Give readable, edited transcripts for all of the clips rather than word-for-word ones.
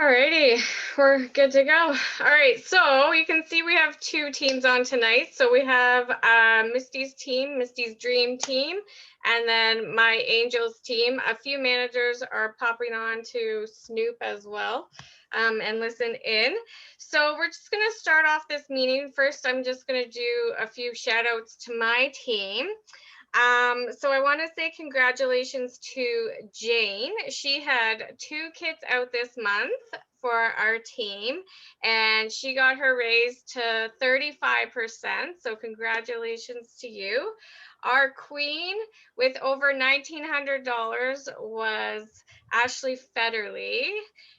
Alrighty, we're good to go. All right, so you can see we have two teams on tonight. So we have Misty's team, Misty's Dream team, and then my Angels team. A few managers are popping on to snoop as well and listen in. So we're just going to start off this meeting. First, I'm just going to do a few shout outs to my team. So I want to say congratulations to Jane. She had 2 kits out this month for our team, and she got her raise to 35%. So congratulations to you. Our queen with over $1,900 was Ashley Federley.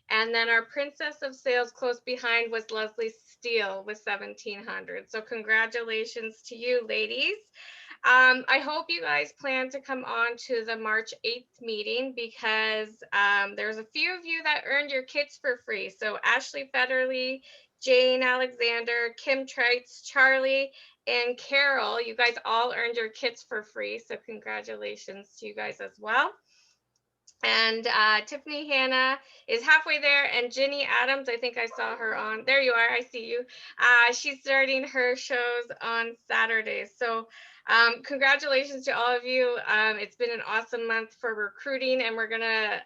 And then our princess of sales close behind was Leslie Steele with 1,700. So congratulations to you, ladies. I hope you guys plan to come on to the March 8th meeting because there's a few of you that earned your kits for free. So Ashley Federley, Jane Alexander, Kim Trites, Charlie, and Carol, you guys all earned your kits for free. So congratulations to you guys as well. And Tiffany Hanna is halfway there, and Ginny Adams, I think I saw her on. There you are, I see you. She's starting her shows on Saturdays. So congratulations to all of you. It's been an awesome month for recruiting, and we're gonna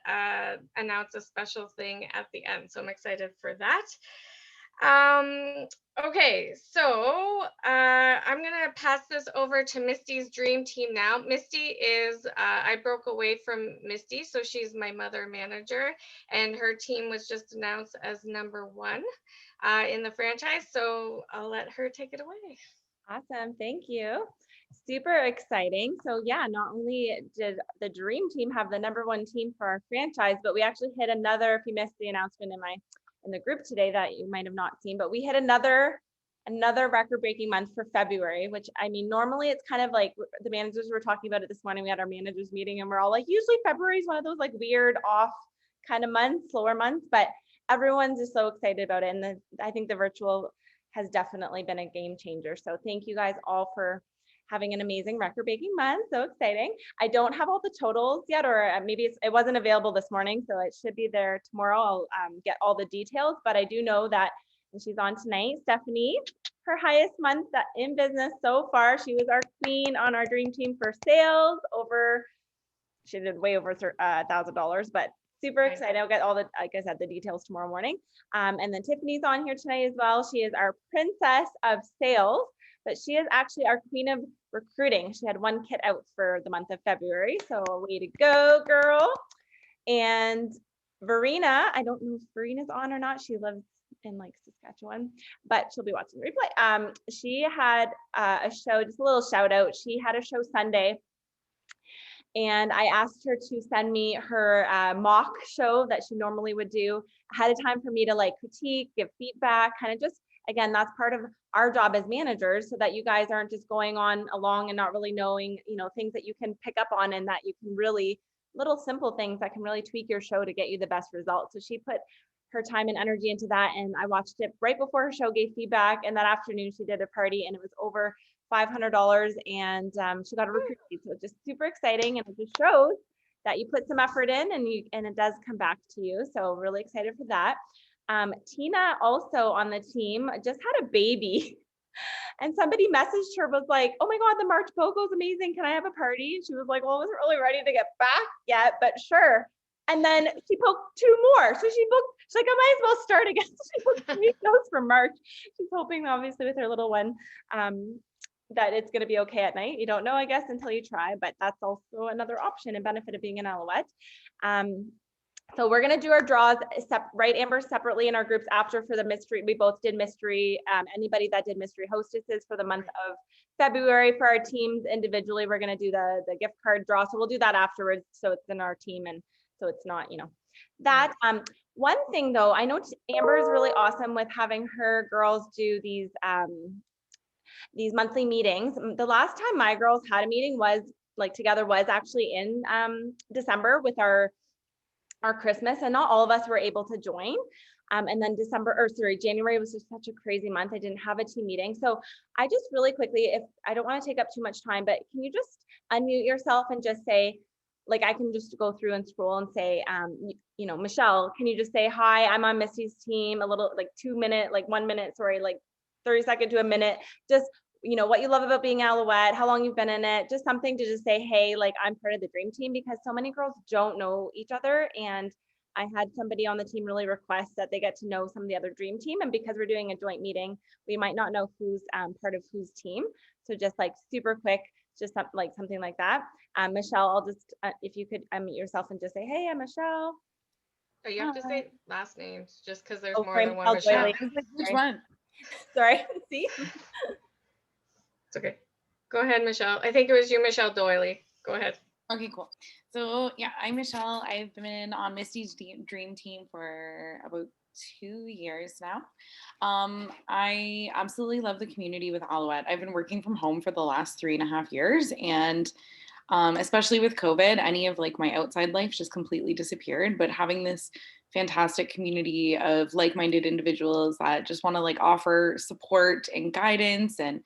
announce a special thing at the end. So I'm excited for that. Okay, so I'm gonna pass this over to Misty's dream team now. Misty is, I broke away from Misty, so she's my mother manager, and her team was just announced as #1 in the franchise. So I'll let her take it away. Awesome. Thank you. Super exciting. So yeah, not only did the dream team have the #1 team for our franchise, but we actually hit another, if you missed the announcement in the group today that you might have not seen, but we hit another record-breaking month for February, which I mean, normally it's kind of like the managers were talking about it this morning. We had our managers meeting and we're all like, usually February is one of those like weird off kind of months, slower months, but everyone's just so excited about it. And I think the virtual has definitely been a game changer. So thank you guys all for having an amazing record-breaking month. So exciting. I don't have all the totals yet, or maybe it wasn't available this morning, so it should be there tomorrow. I'll get all the details, but I do know that, and she's on tonight, Stephanie, her highest month in business so far. She was our queen on our dream team for sales. She did way over $1,000, but super excited. I'll get all the, like I said, the details tomorrow morning. And then Tiffany's on here tonight as well. She is our princess of sales, but she is actually our queen of recruiting. She had 1 kit out for the month of February. So way to go, girl. And Verena, I don't know if Verena's on or not. She lives in like Saskatchewan, but she'll be watching the replay. She had a show, just a little shout out. She had a show Sunday, and I asked her to send me her mock show that she normally would do ahead of time for me to like critique, give feedback, kind of just, again, that's part of our job as managers, so that you guys aren't just going on along and not really knowing, things that you can pick up on, and that you can really, little simple things that can really tweak your show to get you the best results. So she put her time and energy into that, and I watched it right before her show, gave feedback, and that afternoon she did a party, and it was over $500, and she got a recruit. So just super exciting, and it just shows that you put some effort in, and it does come back to you. So really excited for that. Tina, also on the team, just had a baby. And somebody messaged her, was like, oh my God, the March BOGO is amazing. Can I have a party? And she was like, well, I wasn't really ready to get back yet, but sure. And then she booked 2 more. So she's like, I might as well start again. So she booked 3 shows for March. She's hoping, obviously, with her little one, that it's going to be okay at night. You don't know, I guess, until you try, but that's also another option and benefit of being an Aloette. So we're going to do our draws, right, Amber, separately in our groups after for the mystery. We both did mystery. Anybody that did mystery hostesses for the month of February for our teams individually, we're going to do the gift card draw. So we'll do that afterwards. So it's in our team. And so it's not, that. One thing though, I know Amber is really awesome with having her girls do these monthly meetings. The last time my girls had a meeting was actually in December with our Christmas, and not all of us were able to join. And then January was just such a crazy month. I didn't have a team meeting. So I just really quickly, if I don't want to take up too much time, but can you just unmute yourself and just say, like I can just go through and scroll and say, you know, Michelle, can you just say, hi, I'm on Misty's team, a little like 2 minute, like 1 minute, sorry, like 30 second to a minute, just, you know, what you love about being Aloette, how long you've been in it, just something to just say, hey, like I'm part of the dream team, because so many girls don't know each other. And I had somebody on the team really request that they get to know some of the other dream team. And because we're doing a joint meeting, we might not know who's part of whose team. So just like super quick, just something like that. Michelle, I'll just, if you could unmute yourself and just say, hey, I'm Michelle. Oh, you have to say last names just because there's Oh, more sorry, than one Michelle Michelle. Doyley. Which Sorry. one? Sorry, see? It's okay. Go ahead, Michelle. I think it was you, Michelle Doyley. Go ahead. Okay, cool. So yeah, I'm Michelle. I've been on Misty's dream team for about 2 years now. I absolutely love the community with Aloette. I've been working from home for the last 3.5 years, and especially with COVID, any of like my outside life just completely disappeared. But having this fantastic community of like-minded individuals that just want to like offer support and guidance and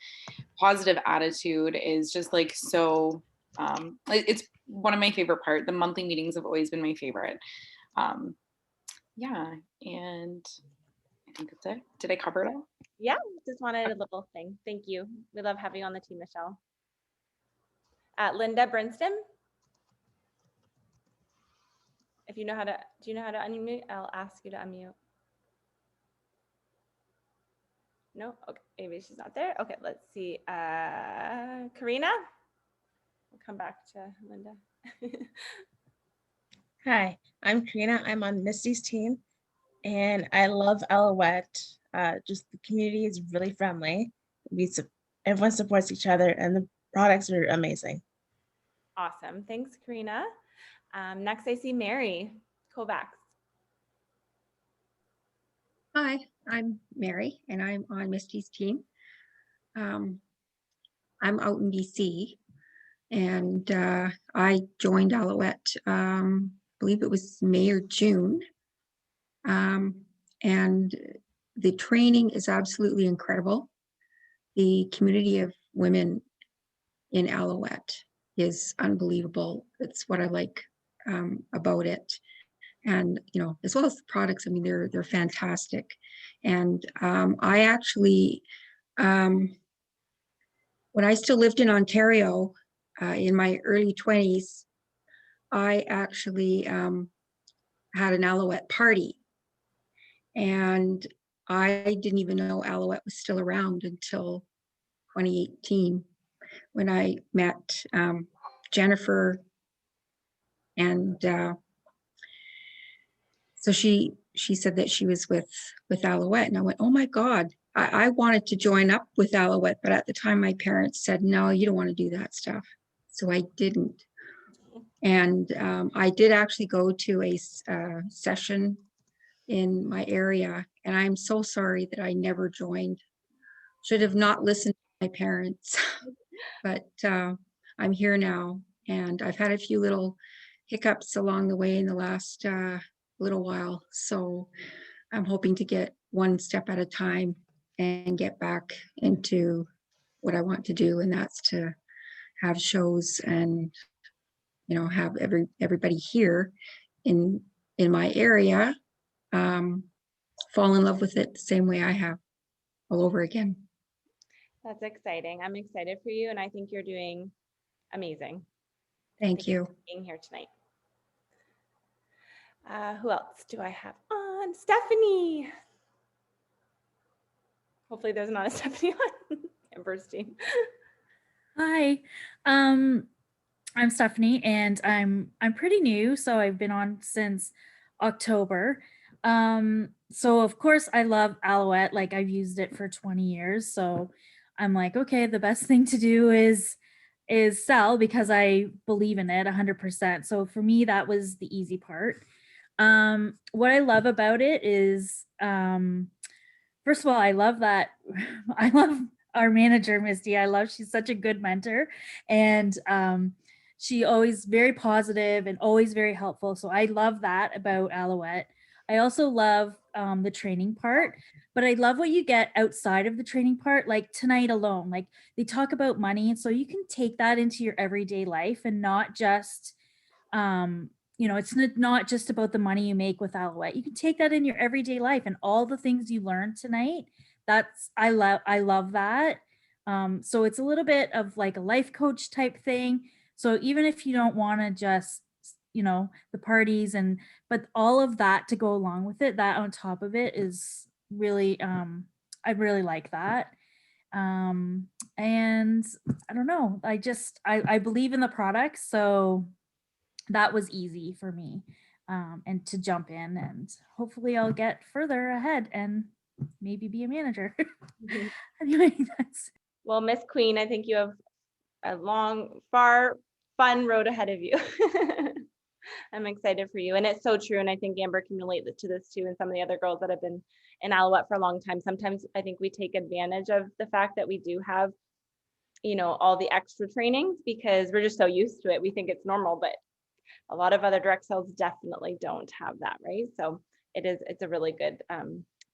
positive attitude is just like so it's one of my favorite part. The monthly meetings have always been my favorite. Yeah, and I think that's it. Did I cover it all? Yeah, just wanted a little thing. Thank you. We love having you on the team, Michelle. Linda Brinston. If you know how to, do you know how to unmute? I'll ask you to unmute. No, okay, maybe she's not there. Okay, let's see. Karina, we'll come back to Linda. Hi, I'm Karina. I'm on Misty's team, and I love Aloette. Just the community is really friendly. Everyone supports each other, and the products are amazing. Awesome, thanks, Karina. Next, I see Mary Kovacs. Hi, I'm Mary, and I'm on Misty's team. I'm out in BC, and I joined Aloette, I believe it was May or June. And the training is absolutely incredible. The community of women in Aloette is unbelievable. It's what I like about it. And, you know, as well as the products, I mean, they're fantastic. And I actually, when I still lived in Ontario in my early 20s, I actually had an Aloette party. And I didn't even know Aloette was still around until 2018 when I met Jennifer. And so she said that she was with Aloette, and I went, oh my God, I wanted to join up with Aloette, but at the time my parents said, no, you don't want to do that stuff. So I didn't. And I did actually go to a session in my area, and I'm so sorry that I never joined. Should have not listened to my parents, but I'm here now, and I've had a few little hiccups along the way in the last little while. So I'm hoping to get one step at a time and get back into what I want to do, and that's to have shows and, you know, have everybody here in my area fall in love with it the same way I have all over again. That's exciting. I'm excited for you, and I think you're doing amazing. Thank you for being here tonight. Who else do I have on? Stephanie. Hopefully there's not a Stephanie on Amber's team. Hi, I'm Stephanie, and I'm pretty new, so I've been on since October. So of course I love Aloette, like I've used it for 20 years. So I'm like, okay, the best thing to do is sell because I believe in it 100%. So for me, that was the easy part. What I love about it is, first of all, I love that I love our manager, Misty. She's such a good mentor, and she always very positive and always very helpful. So I love that about Aloette. I also love the training part, but I love what you get outside of the training part, like tonight alone. Like they talk about money, and so you can take that into your everyday life and not just You know, it's not just about the money you make with Aloette. You can take that in your everyday life and all the things you learned tonight. I love that. So it's a little bit of like a life coach type thing. So even if you don't want to just, you know, the parties but all of that to go along with it, that on top of it is really, I really like that. And I don't know, I believe in the product. So that was easy for me, and to jump in, and hopefully I'll get further ahead and maybe be a manager. Anyway, that's Well, Miss Queen, I think you have a long, fun road ahead of you. I'm excited for you. And it's so true. And I think Amber can relate to this too. And some of the other girls that have been in Aloette for a long time. Sometimes I think we take advantage of the fact that we do have, you know, all the extra trainings because we're just so used to it. We think it's normal, but a lot of other direct sales definitely don't have that, right? So it's a really good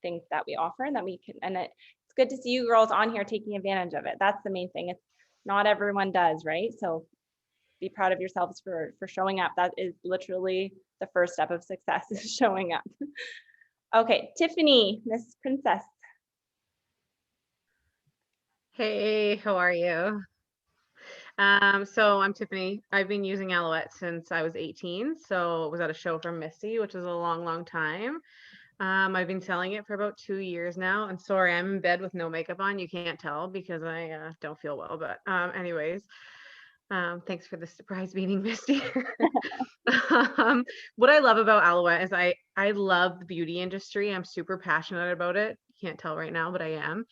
thing that we offer, and that we can, and it's good to see you girls on here taking advantage of it. That's the main thing. It's not everyone does, right? So be proud of yourselves for showing up. That is literally the first step of success, is showing up. Okay, Tiffany, Miss Princess. Hey, how are you? So I'm Tiffany. I've been using Aloette since I was 18. So it was at a show from Misty, which was a long time. I've been selling it for about 2 years now. And sorry, I'm in bed with no makeup on. You can't tell because I don't feel well. But anyways, thanks for the surprise meeting, Misty. What I love about Aloette is I love the beauty industry. I'm super passionate about it. You can't tell right now, but I am.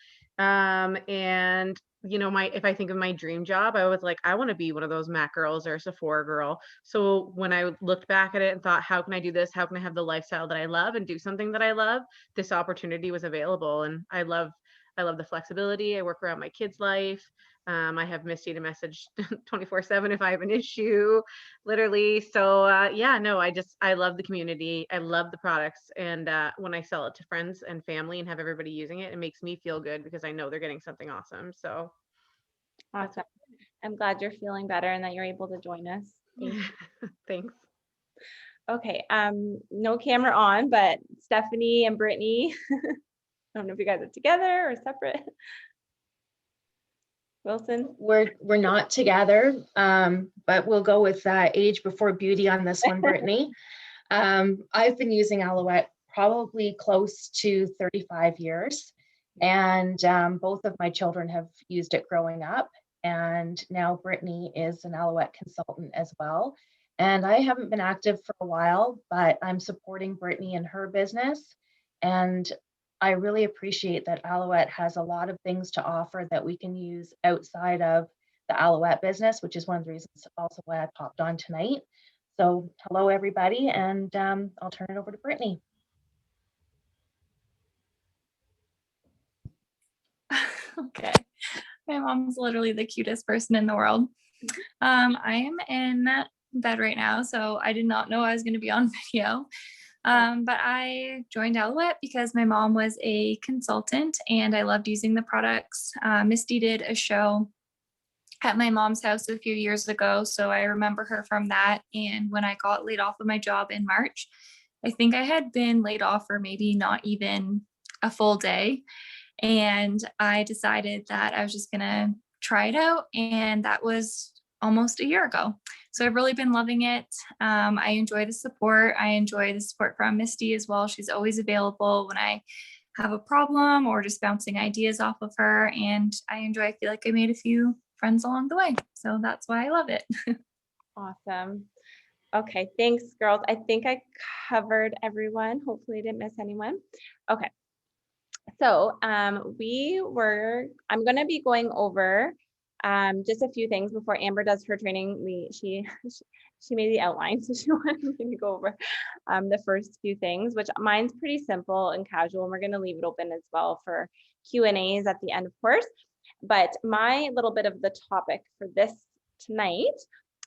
And you know, if I think of my dream job, I was like, I want to be one of those MAC girls or a Sephora girl. So when I looked back at it and thought, how can I do this? How can I have the lifestyle that I love and do something that I love? This opportunity was available, and I love the flexibility. I work around my kids' life. I have Misty to message 24/7 if I have an issue, literally. So yeah, no, I love the community. I love the products. And when I sell it to friends and family and have everybody using it, it makes me feel good because I know they're getting something awesome. So Awesome. I'm glad you're feeling better and that you're able to join us. Thank you. Thanks. Okay, no camera on, but Stephanie and Brittany, I don't know if you guys are together or separate. Wilson? We're not together, but we'll go with age before beauty on this one, Brittany. I've been using Aloette probably close to 35 years, and both of my children have used it growing up, and now Brittany is an Aloette consultant as well. And I haven't been active for a while, but I'm supporting Brittany in her business, and I really appreciate that Aloette has a lot of things to offer that we can use outside of the Aloette business, which is one of the reasons also why I popped on tonight. So hello, everybody, and I'll turn it over to Brittany. Okay. My mom's literally the cutest person in the world. I am in bed right now, so I did not know I was going to be on video. But I joined Aloette because my mom was a consultant and I loved using the products. Misty did a show at my mom's house a few years ago, so I remember her from that. And when I got laid off of my job in March, I think I had been laid off for maybe not even a full day. And I decided that I was just gonna try it out. And that was almost a year ago. So I've really been loving it. I enjoy the support. I enjoy the support from Misty as well. She's always available when I have a problem or just bouncing ideas off of her. And I feel like I made a few friends along the way. So that's why I love it. Awesome. Okay, thanks, girls. I think I covered everyone. Hopefully I didn't miss anyone. Okay. So I'm going to be going over just a few things before Amber does her training. She made the outline, so she wanted me to go over the first few things, which mine's pretty simple and casual, and we're going to leave it open as well for Q&As at the end, of course. But my little bit of the topic for this tonight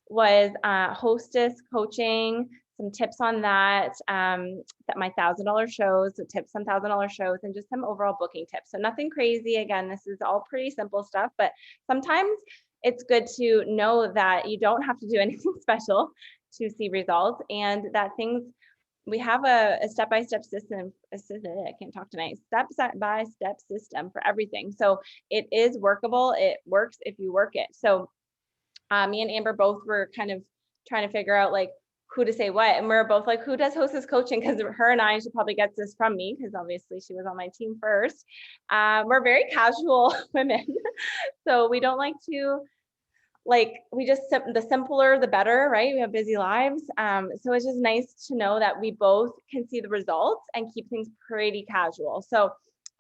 was Hostess Coaching, some tips on that, that my $1,000 shows, so tips on $1,000 shows, and just some overall booking tips. So nothing crazy. Again, this is all pretty simple stuff, but sometimes it's good to know that you don't have to do anything special. to see results, and that things, we have a step-by-step system, I can't talk tonight, step-by-step system for everything. So it is workable. It works if you work it. So me and Amber both were kind of trying to figure out like who to say what. And we're both like, who does Hostess Coaching? Because her and I, she probably gets this from me because obviously she was on my team first. We're very casual women. So we don't like to, we just, the simpler, the better, right? We have busy lives. So it's just nice to know that we both can see the results and keep things pretty casual. So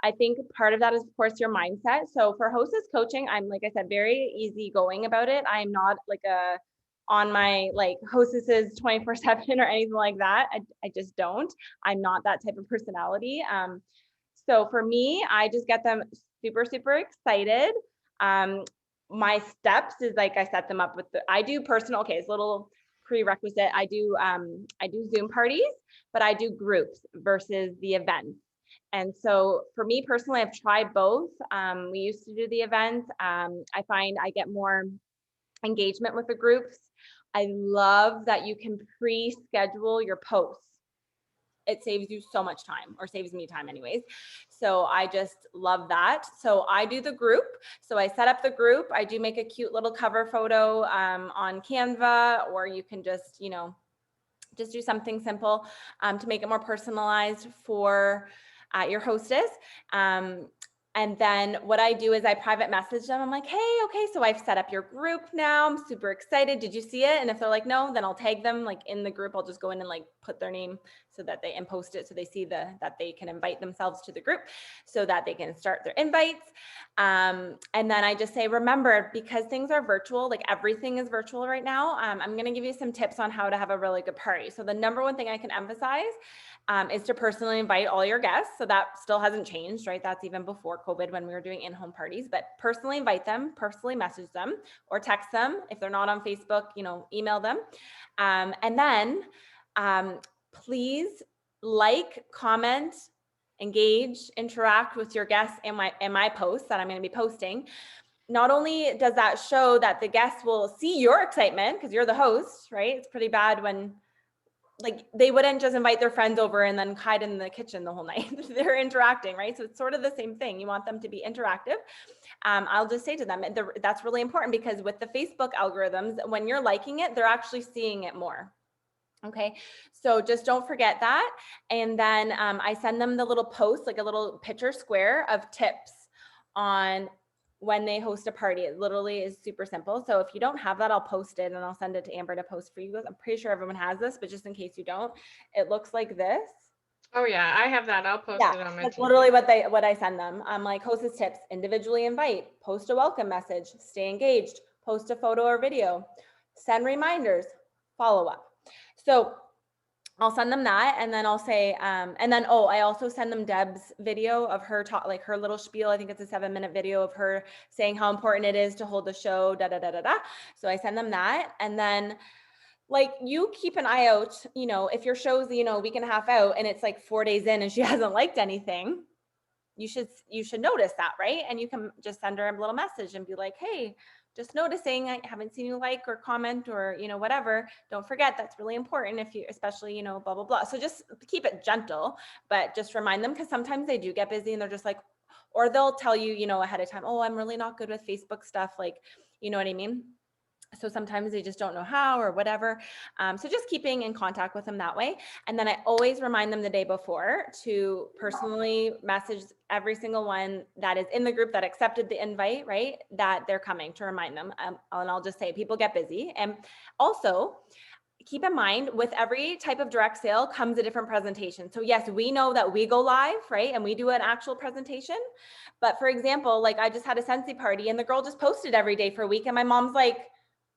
I think part of that is, of course, your mindset. So for Hostess Coaching, I'm, like I said, very easygoing about it. I'm not like on my hostesses 24/7 or anything like that. I just don't. I'm not that type of personality. So for me, I just get them super, super excited. My steps is I set them up with I do personal, okay, it's a little prerequisite. I do Zoom parties, but I do groups versus the events. And so for me personally, I've tried both. We used to do the events. I find I get more engagement with the groups. I love that you can pre-schedule your posts. It saves you so much time, or saves me time anyways. So I just love that. So I do the group. So I set up the group. I do make a cute little cover photo on Canva, or you can just, just do something simple to make it more personalized for your hostess. And then what I do is I private message them. I'm like, hey, okay, so I've set up your group now. I'm super excited. Did you see it? And if they're like, no, then I'll tag them in the group. I'll just go in and put their name so that they, and post it so they see that they can invite themselves to the group so that they can start their invites. And then I just say, remember, because things are virtual, everything is virtual right now. I'm going to give you some tips on how to have a really good party. So the number one thing I can emphasize is to personally invite all your guests. So that still hasn't changed, right? That's even before COVID when we were doing in-home parties, but personally invite them, personally message them or text them. If they're not on Facebook, email them. And then please comment, engage, interact with your guests in my posts that I'm going to be posting. Not only does that show that the guests will see your excitement because you're the host, right? It's pretty bad when they wouldn't just invite their friends over and then hide in the kitchen the whole night. They're interacting, right? So it's sort of the same thing. You want them to be interactive. I'll just say to them, that's really important because with the Facebook algorithms, when you're liking it, they're actually seeing it more. Okay, so just don't forget that. And then I send them the little post, a little picture square of tips on when they host a party. It literally is super simple. So if you don't have that, I'll post it and I'll send it to Amber to post for you guys. I'm pretty sure everyone has this, but just in case you don't, it looks like this. Oh yeah, I have that. I'll post it on my That's team. literally what I send them. I'm like, hostess tips, individually invite, post a welcome message, stay engaged, post a photo or video, send reminders, follow up. So I'll send them that, and then I'll say, and then, I also send them Deb's video of her talk, her little spiel. I think it's a 7-minute video of her saying how important it is to hold the show, So I send them that. And then you keep an eye out, if your show's, a week and a half out and it's 4 days in and she hasn't liked anything, you should notice that, right? And you can just send her a little message and be like, hey, just noticing, I haven't seen you like or comment or, whatever. Don't forget, that's really important if you, especially, blah, blah, blah. So just keep it gentle, but just remind them, because sometimes they do get busy and they're just or they'll tell you, ahead of time, oh, I'm really not good with Facebook stuff. You know what I mean? So sometimes they just don't know how or whatever. So just keeping in contact with them that way. And then I always remind them the day before to personally message every single one that is in the group that accepted the invite, right? That they're coming, to remind them. And I'll just say people get busy. And also keep in mind, with every type of direct sale comes a different presentation. So yes, we know that we go live, right? And we do an actual presentation. But for example, I just had a Scentsy party and the girl just posted every day for a week. And my mom's like,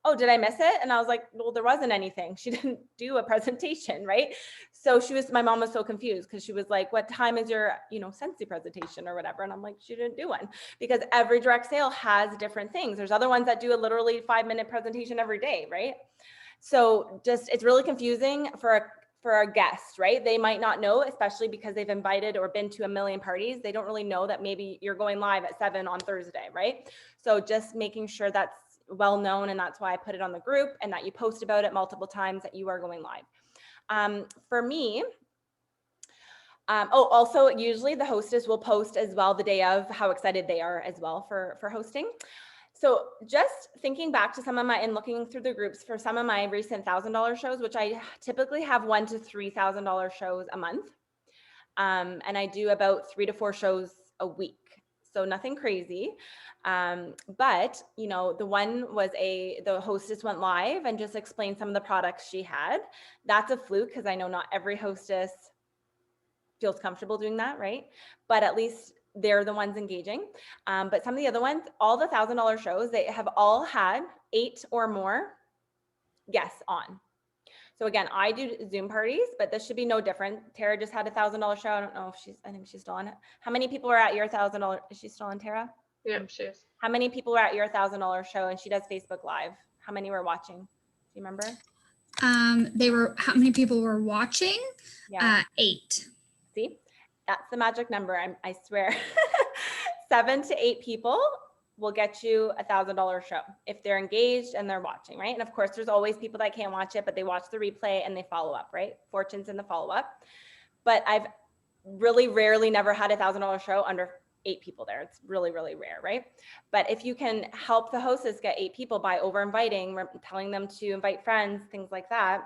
oh, did I miss it? And I was like, well, there wasn't anything. She didn't do a presentation, right? So my mom was so confused because she was like, what time is your, Scentsy presentation or whatever? And I'm like, she didn't do one, because every direct sale has different things. There's other ones that do a literally 5-minute presentation every day, right? So it's really confusing for a guest, right? They might not know, especially because they've invited or been to a million parties. They don't really know that maybe you're going live at 7 on Thursday, right? So just making sure that's well known, and that's why I put it on the group, and that you post about it multiple times that you are going live. For me, also usually the hostess will post as well the day of how excited they are as well for hosting. So just thinking back to some of my, and looking through the groups for some of my recent $1,000 shows, which I typically have $1,000 to $3,000 shows a month. And I do about 3 to 4 shows a week. So nothing crazy. But you know, the one was the hostess went live and just explained some of the products she had. That's a fluke, because I know not every hostess feels comfortable doing that, right? But at least they're the ones engaging. But some of the other ones, all the $1,000 shows, they have all had 8 or more guests on. So again, I do Zoom parties, but this should be no different. Tara just had a $1,000 show. I don't know if I think she's still on it. How many people are at your $1,000? Is she still on, Tara? Yeah, she is. How many people were at your $1,000 show? And she does Facebook Live. How many were watching? Do you remember? How many people were watching? Yeah. 8. See, that's the magic number. I swear. 7 to 8 people will get you a $1,000 show if they're engaged and they're watching, right? And of course, there's always people that can't watch it, but they watch the replay and they follow up, right? Fortune's in the follow up. But I've really rarely never had a $1,000 show under 8 people there. It's really, really rare, right? But if you can help the hostess get 8 people by over inviting, telling them to invite friends, things like that,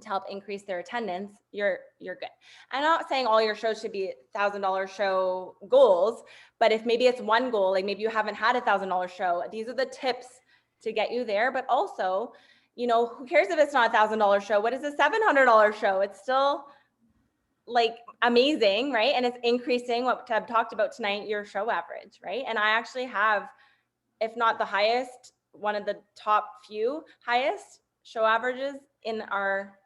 to help increase their attendance, you're good. I'm not saying all your shows should be $1,000 show goals, but if maybe it's one goal, like maybe you haven't had a $1,000 show, these are the tips to get you there. But also, you know, who cares if it's not a $1,000 show? What is a $700 show? It's still like amazing, right? And it's increasing what I've talked about tonight, your show average, right? And I actually have, if not the highest, one of the top few highest show averages in our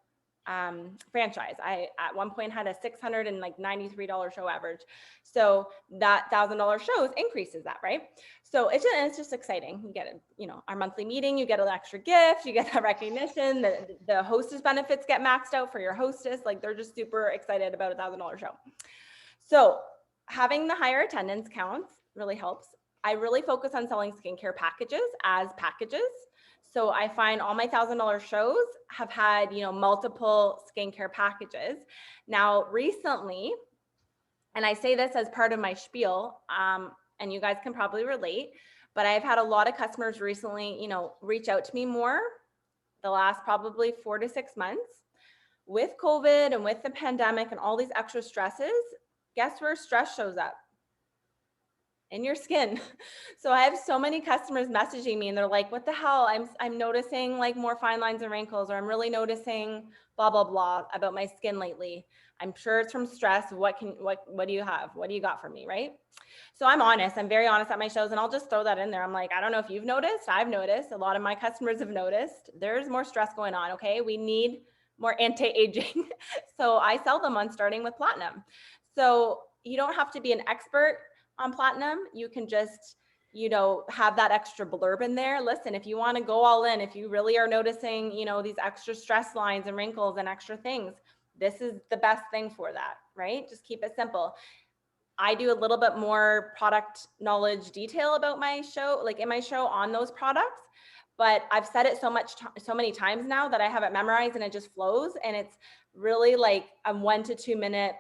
franchise. I at one point had a $693 show average. So that $1,000 shows increases that, right? So it's just exciting. You get our monthly meeting, you get an extra gift, you get that recognition, the hostess benefits get maxed out for your hostess. Like they're just super excited about a $1,000 show. So having the higher attendance counts really helps. I really focus on selling skincare packages as packages. So I find all my $1,000 shows have had, multiple skincare packages. Now, recently, and I say this as part of my spiel, and you guys can probably relate, but I've had a lot of customers recently, reach out to me more the last probably 4 to 6 months. With COVID and with the pandemic and all these extra stresses, guess where stress shows up? In your skin. So I have so many customers messaging me and they're like, what the hell? I'm noticing like more fine lines and wrinkles, or I'm really noticing blah, blah, blah about my skin lately. I'm sure it's from stress. What do you have? What do you got for me? Right? So I'm honest. I'm very honest at my shows, and I'll just throw that in there. I'm like, I don't know if you've noticed. I've noticed. A lot of my customers have noticed. There's more stress going on. Okay. We need more anti-aging. So I sell them on starting with platinum. So you don't have to be an expert on platinum. You can just, have that extra blurb in there. Listen, if you want to go all in, if you really are noticing, these extra stress lines and wrinkles and extra things, this is the best thing for that, right? Just keep it simple. I do a little bit more product knowledge detail about my show, like in my show on those products, but I've said it so many times now that I have it memorized and it just flows. And it's really like a 1 to 2 minute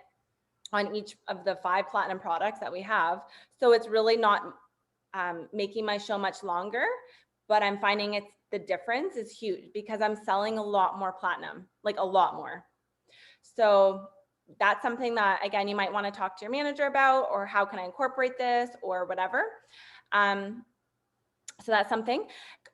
on each of the 5 platinum products that we have. So it's really not making my show much longer, but I'm finding the difference is huge because I'm selling a lot more platinum, like a lot more. So that's something that, again, you might want to talk to your manager about, or how can I incorporate this or whatever. So that's something.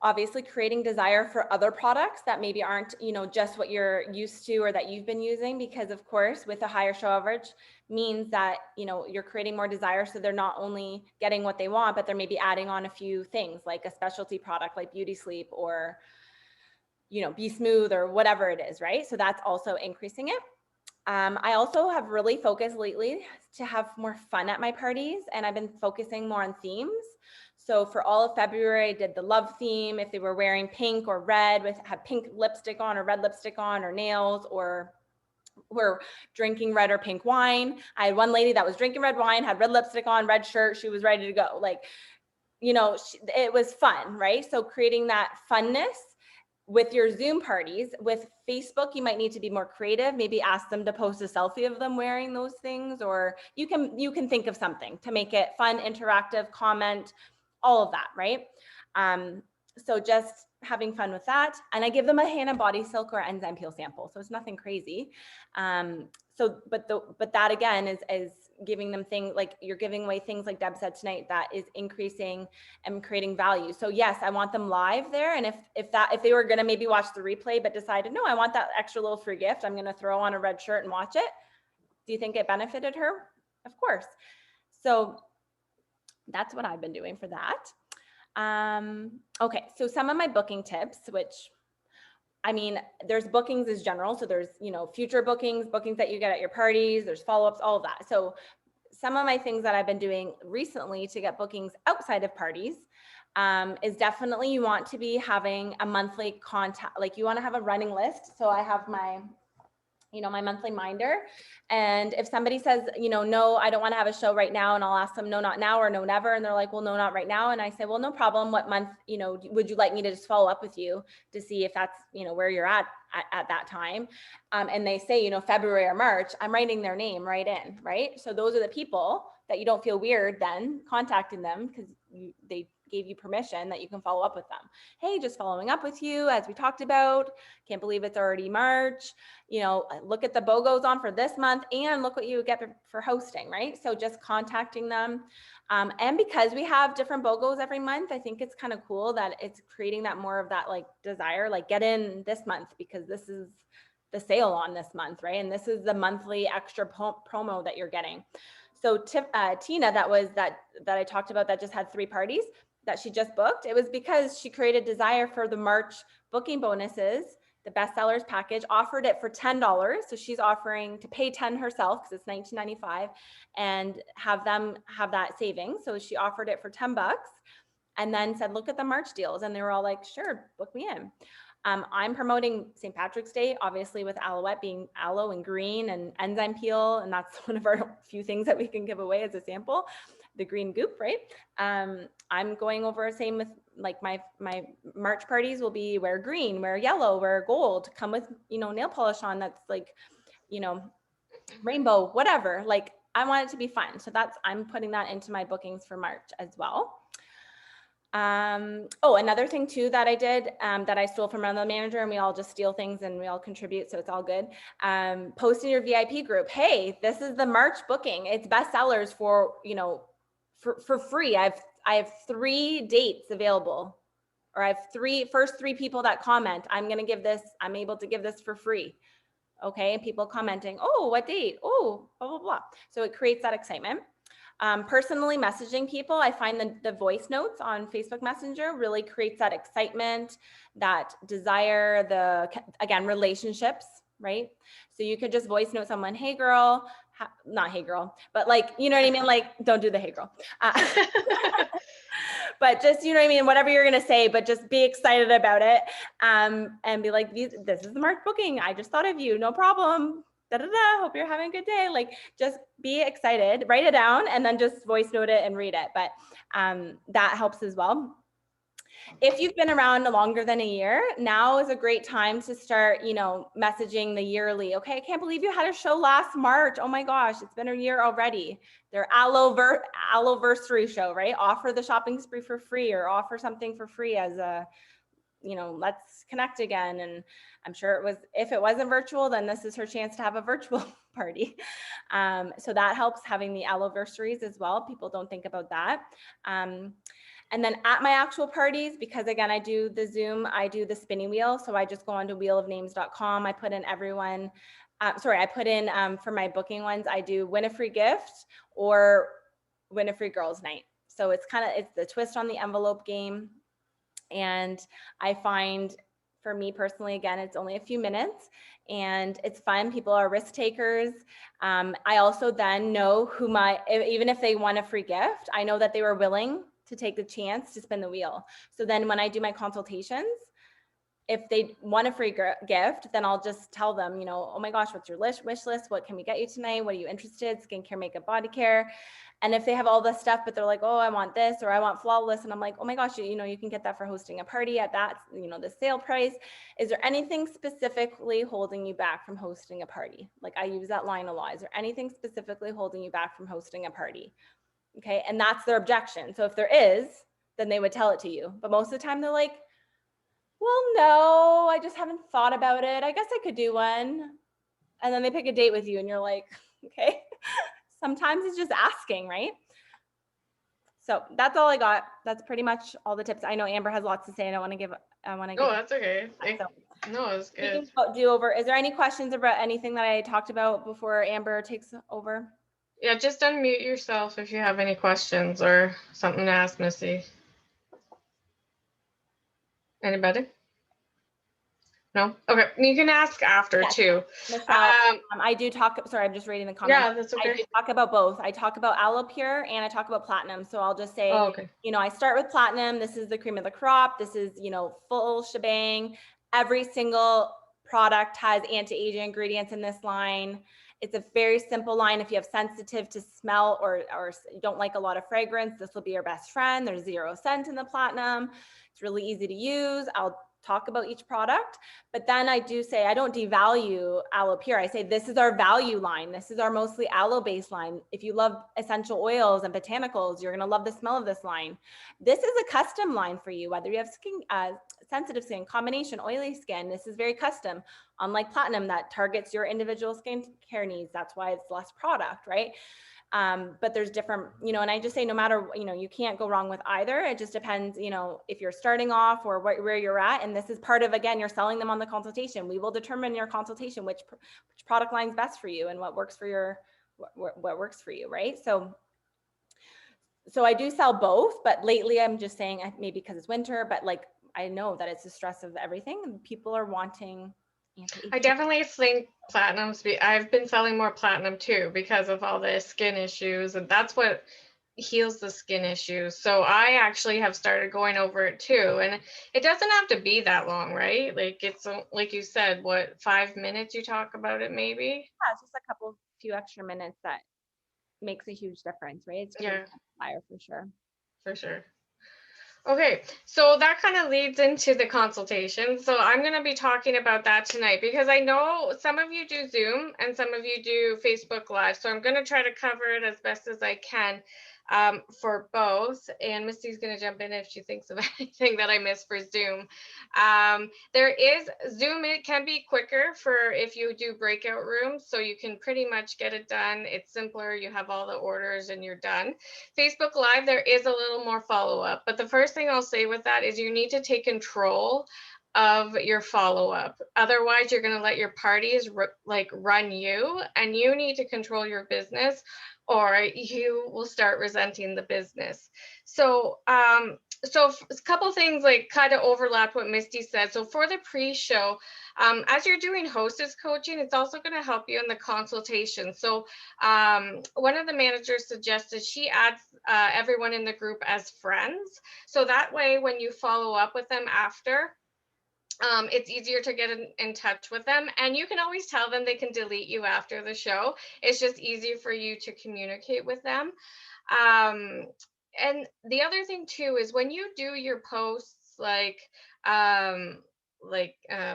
Obviously creating desire for other products that maybe aren't, just what you're used to or that you've been using, because of course, with a higher show average means that, you're creating more desire. So they're not only getting what they want, but they're maybe adding on a few things like a specialty product like Beauty Sleep or, Be Smooth or whatever it is, right? So that's also increasing it. I also have really focused lately to have more fun at my parties, and I've been focusing more on themes. So for all of February, I did the love theme. If they were wearing pink or red, had pink lipstick on or red lipstick on, or nails, or were drinking red or pink wine. I had one lady that was drinking red wine, had red lipstick on, red shirt. She was ready to go. Like, it was fun, right? So creating that funness with your Zoom parties. With Facebook, you might need to be more creative. Maybe ask them to post a selfie of them wearing those things, or you can think of something to make it fun, interactive, comment, all of that, right? So just having fun with that. And I give them a Hannah body silk or enzyme peel sample. So it's nothing crazy. But that again is giving them things like you're giving away things like Deb said tonight that is increasing and creating value. So yes, I want them live there. And if they were going to maybe watch the replay, but decided, no, I want that extra little free gift, I'm going to throw on a red shirt and watch it. Do you think it benefited her? Of course. So that's what I've been doing for that. Okay. So some of my booking tips, which I mean, there's bookings as general. So there's, future bookings that you get at your parties, there's follow-ups, all of that. So some of my things that I've been doing recently to get bookings outside of parties is definitely you want to be having a monthly contact, like you want to have a running list. So I have my monthly minder. And if somebody says, no, I don't want to have a show right now, and I'll ask them, no, not now, or no, never. And they're like, well, no, not right now. And I say, well, no problem. What month, would you like me to just follow up with you to see if that's, where you're at that time? And they say, February or March, I'm writing their name right in, right? So those are the people that you don't feel weird then contacting them because they gave you permission that you can follow up with them. Hey, just following up with you as we talked about. Can't believe it's already March. Look at the BOGOs on for this month and look what you get for hosting, right? So just contacting them. And because we have different BOGOs every month, I think it's kind of cool that it's creating that more of that like desire, like get in this month because this is the sale on this month, right? And this is the monthly extra promo that you're getting. So Tina, that I talked about that just had 3 parties that she just booked. It was because she created desire for the March booking bonuses, the bestsellers package, offered it for $10. So she's offering to pay 10 herself because it's $19.95 and have them have that savings. So she offered it for $10 and then said, look at the March deals. And they were all like, sure, book me in. I'm promoting St. Patrick's Day, obviously with Aloette being aloe and green and enzyme peel. And that's one of our few things that we can give away as a sample, the green goop, right? I'm going over same with like my March parties will be wear green, wear yellow, wear gold, come with, nail polish on that's like, rainbow, whatever. Like I want it to be fun. So I'm putting that into my bookings for March as well. Another thing too that I did that I stole from another manager, and we all just steal things and we all contribute, so it's all good. Post in your VIP group, hey, this is the March booking. It's bestsellers for for free. I have 3 dates available, or I have first 3 people that comment. I'm able to give this for free. Okay, people commenting, oh, what date? Oh, blah blah blah. So it creates that excitement. Personally messaging people, I find the voice notes on Facebook Messenger really creates that excitement, that desire, again, relationships, right? So you could just voice note someone, hey girl, not hey girl, but like, you know what I mean? Like, don't do the hey girl. But just, you know what I mean? Whatever you're going to say, but just be excited about it. And be like, this is the March booking. I just thought of you. No problem. Hope you're having a good day. Like, just be excited, write it down, and then just voice note it and read it. But that helps as well. If you've been around longer than a year, now is a great time to start, messaging the yearly. Okay, I can't believe you had a show last March. Oh my gosh, it's been a year already. Their Aloversary show, right? Offer the shopping spree for free, or offer something for free as a, let's connect again. And I'm sure if it wasn't virtual, then this is her chance to have a virtual party. So that helps, having the Aloversaries as well. People don't think about that. And then at my actual parties, because again, I do the Zoom, I do the spinning wheel. So I just go onto wheelofnames.com. I put in for my booking ones, I do win a free gift or win a free girls night. So it's the twist on the envelope game. And I find, for me personally, again, it's only a few minutes and it's fun. People are risk takers. I also then know even if they won a free gift, I know that they were willing to take the chance to spin the wheel. So then when I do my consultations, if they want a free gift, then I'll just tell them, you know, oh my gosh, what's your wish list? What can we get you tonight? What are you interested? Skincare, makeup, body care. And if they have all this stuff, but they're like, oh, I want this, or I want Flawless. And I'm like, oh my gosh, you know, you can get that for hosting a party at that, you know, the sale price. Is there anything specifically holding you back from hosting a party? Like I use that line a lot. Is there anything specifically holding you back from hosting a party? Okay. And that's their objection. So if there is, then they would tell it to you. But most of the time they're like, well, no, I just haven't thought about it. I guess I could do one. And then they pick a date with you and you're like, okay. Sometimes it's just asking, right? So that's all I got. That's pretty much all the tips. I know Amber has lots to say. I want to give. Oh, that's okay. No, it's good. Do over. Is there any questions about anything that I talked about before Amber takes over? Yeah, just unmute yourself if you have any questions or something to ask Missy. Anybody? No? Okay, you can ask after too. Michelle, I do talk, sorry, I'm just reading the comments. Yeah, that's okay. I do talk about both. I talk about Aloe Pure and I talk about Platinum. So I'll just say, you know, I start with Platinum. This is the cream of the crop. This is, you know, full shebang. Every single product has anti-aging ingredients in this line. It's a very simple line. If you have sensitive to smell or you don't like a lot of fragrance, this will be your best friend. There's 0 scent in the Platinum. It's really easy to use. I'll talk about each product, but then I do say, I don't devalue Aloe Pure. I say, this is our value line. This is our mostly aloe based line. If you love essential oils and botanicals, you're going to love the smell of this line. This is a custom line for you, whether you have skin, sensitive skin, combination, oily skin. This is very custom, unlike Platinum that targets your individual skin care needs. That's why it's less product, right? But there's different, you know, and I just say, no matter, you know, you can't go wrong with either. It just depends, you know, if you're starting off or where you're at. And this is part of, again, you're selling them on the consultation. We will determine your consultation, which product line is best for you and what works for your, what works for you. Right. So I do sell both, but lately I'm just saying maybe because it's winter, but like, I know that it's the stress of everything and people are wanting. I definitely think I've been selling more Platinum too because of all the skin issues, and that's what heals the skin issues. So I actually have started going over it too, and it doesn't have to be that long, right? Like it's like you said, what, 5 minutes you talk about it maybe? Yeah, it's just a few extra minutes that makes a huge difference, right? It's fire for sure. For sure. Okay, so that kind of leads into the consultation. So I'm going to be talking about that tonight because I know some of you do Zoom and some of you do Facebook Live. So I'm going to try to cover it as best as I can for both. And Misty's going to jump in if she thinks of anything that I missed for Zoom. There is Zoom. It can be quicker for if you do breakout rooms. So you can pretty much get it done. It's simpler. You have all the orders and you're done. Facebook Live, there is a little more follow-up. But the first thing I'll say with that is you need to take control of your follow-up. Otherwise, you're going to let your parties run you, and you need to control your business or you will start resenting the business. So a couple things like kind of overlap what Misty said. So for the pre-show, as you're doing hostess coaching, it's also going to help you in the consultation. So one of the managers suggested she adds everyone in the group as friends. So that way, when you follow up with them after, it's easier to get in touch with them, and you can always tell them they can delete you after the show. It's just easier for you to communicate with them. And the other thing too is when you do your posts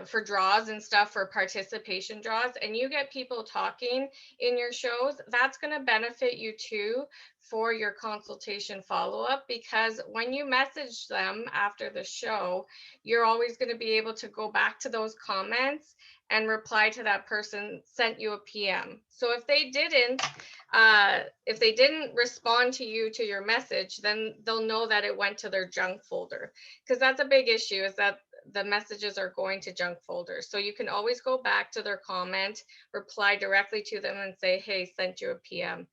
for draws and stuff, for participation draws, and you get people talking in your shows, that's going to benefit you too for your consultation follow-up, because when you message them after the show, you're always going to be able to go back to those comments and reply to that person sent you a PM. So if they didn't respond to you to your message, then they'll know that it went to their junk folder, because that's a big issue, is that the messages are going to junk folders. So you can always go back to their comment, reply directly to them and say, hey, sent you a PM.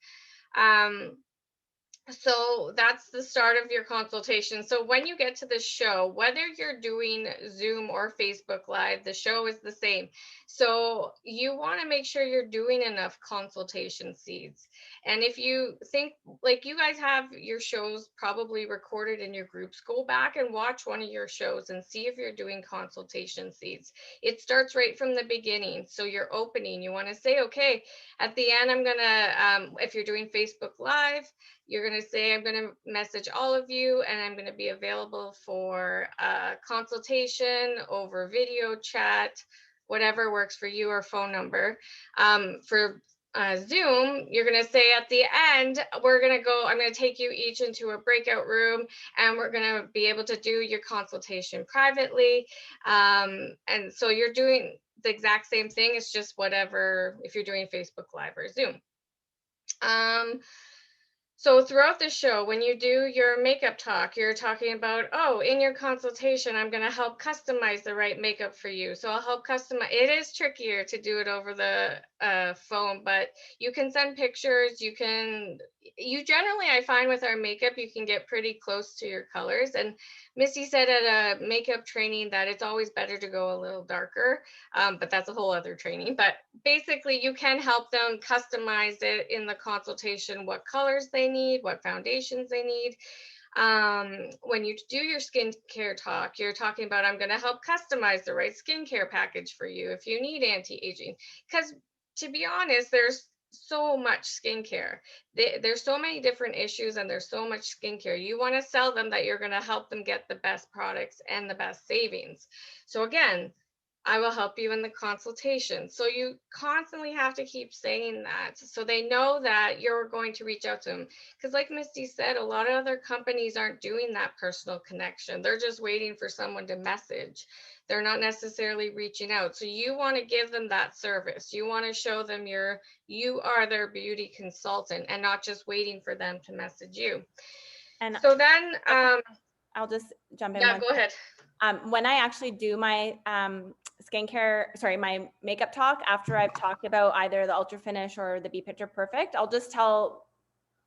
So that's the start of your consultation. So when you get to the show, whether you're doing Zoom or Facebook Live, the show is the same. So you want to make sure you're doing enough consultation seeds. And if you think like you guys have your shows probably recorded in your groups, go back and watch one of your shows and see if you're doing consultation seeds. It starts right from the beginning. So you're opening, you want to say, okay, at the end, I'm going to, if you're doing Facebook Live, you're going to say, I'm going to message all of you and I'm going to be available for a consultation over video chat, whatever works for you, or phone number. For Zoom, you're going to say at the end, I'm going to take you each into a breakout room and we're going to be able to do your consultation privately. And so you're doing the exact same thing. It's just whatever, if you're doing Facebook Live or Zoom. So throughout the show, when you do your makeup talk, you're talking about, oh, in your consultation, I'm going to help customize the right makeup for you. So I'll help customize. It is trickier to do it over the phone, but you can send pictures. You generally, I find with our makeup, you can get pretty close to your colors. And Misty said at a makeup training that it's always better to go a little darker, but that's a whole other training. But basically, you can help them customize it in the consultation, what colors they need, what foundations they need. When you do your skincare talk, you're talking about, I'm going to help customize the right skincare package for you if you need anti-aging. Because to be honest, there's so much skincare. There's so many different issues and there's so much skincare. You want to sell them that you're going to help them get the best products and the best savings. So again, I will help you in the consultation. So you constantly have to keep saying that so they know that you're going to reach out to them. Because like Misty said, a lot of other companies aren't doing that personal connection. They're just waiting for someone to message. They're not necessarily reaching out. So you want to give them that service. You want to show them you are their beauty consultant and not just waiting for them to message you. And so then I'll just jump in. Yeah, go ahead. When I actually do my my makeup talk, after I've talked about either the Ultra Finish or the Be Picture Perfect, I'll just tell,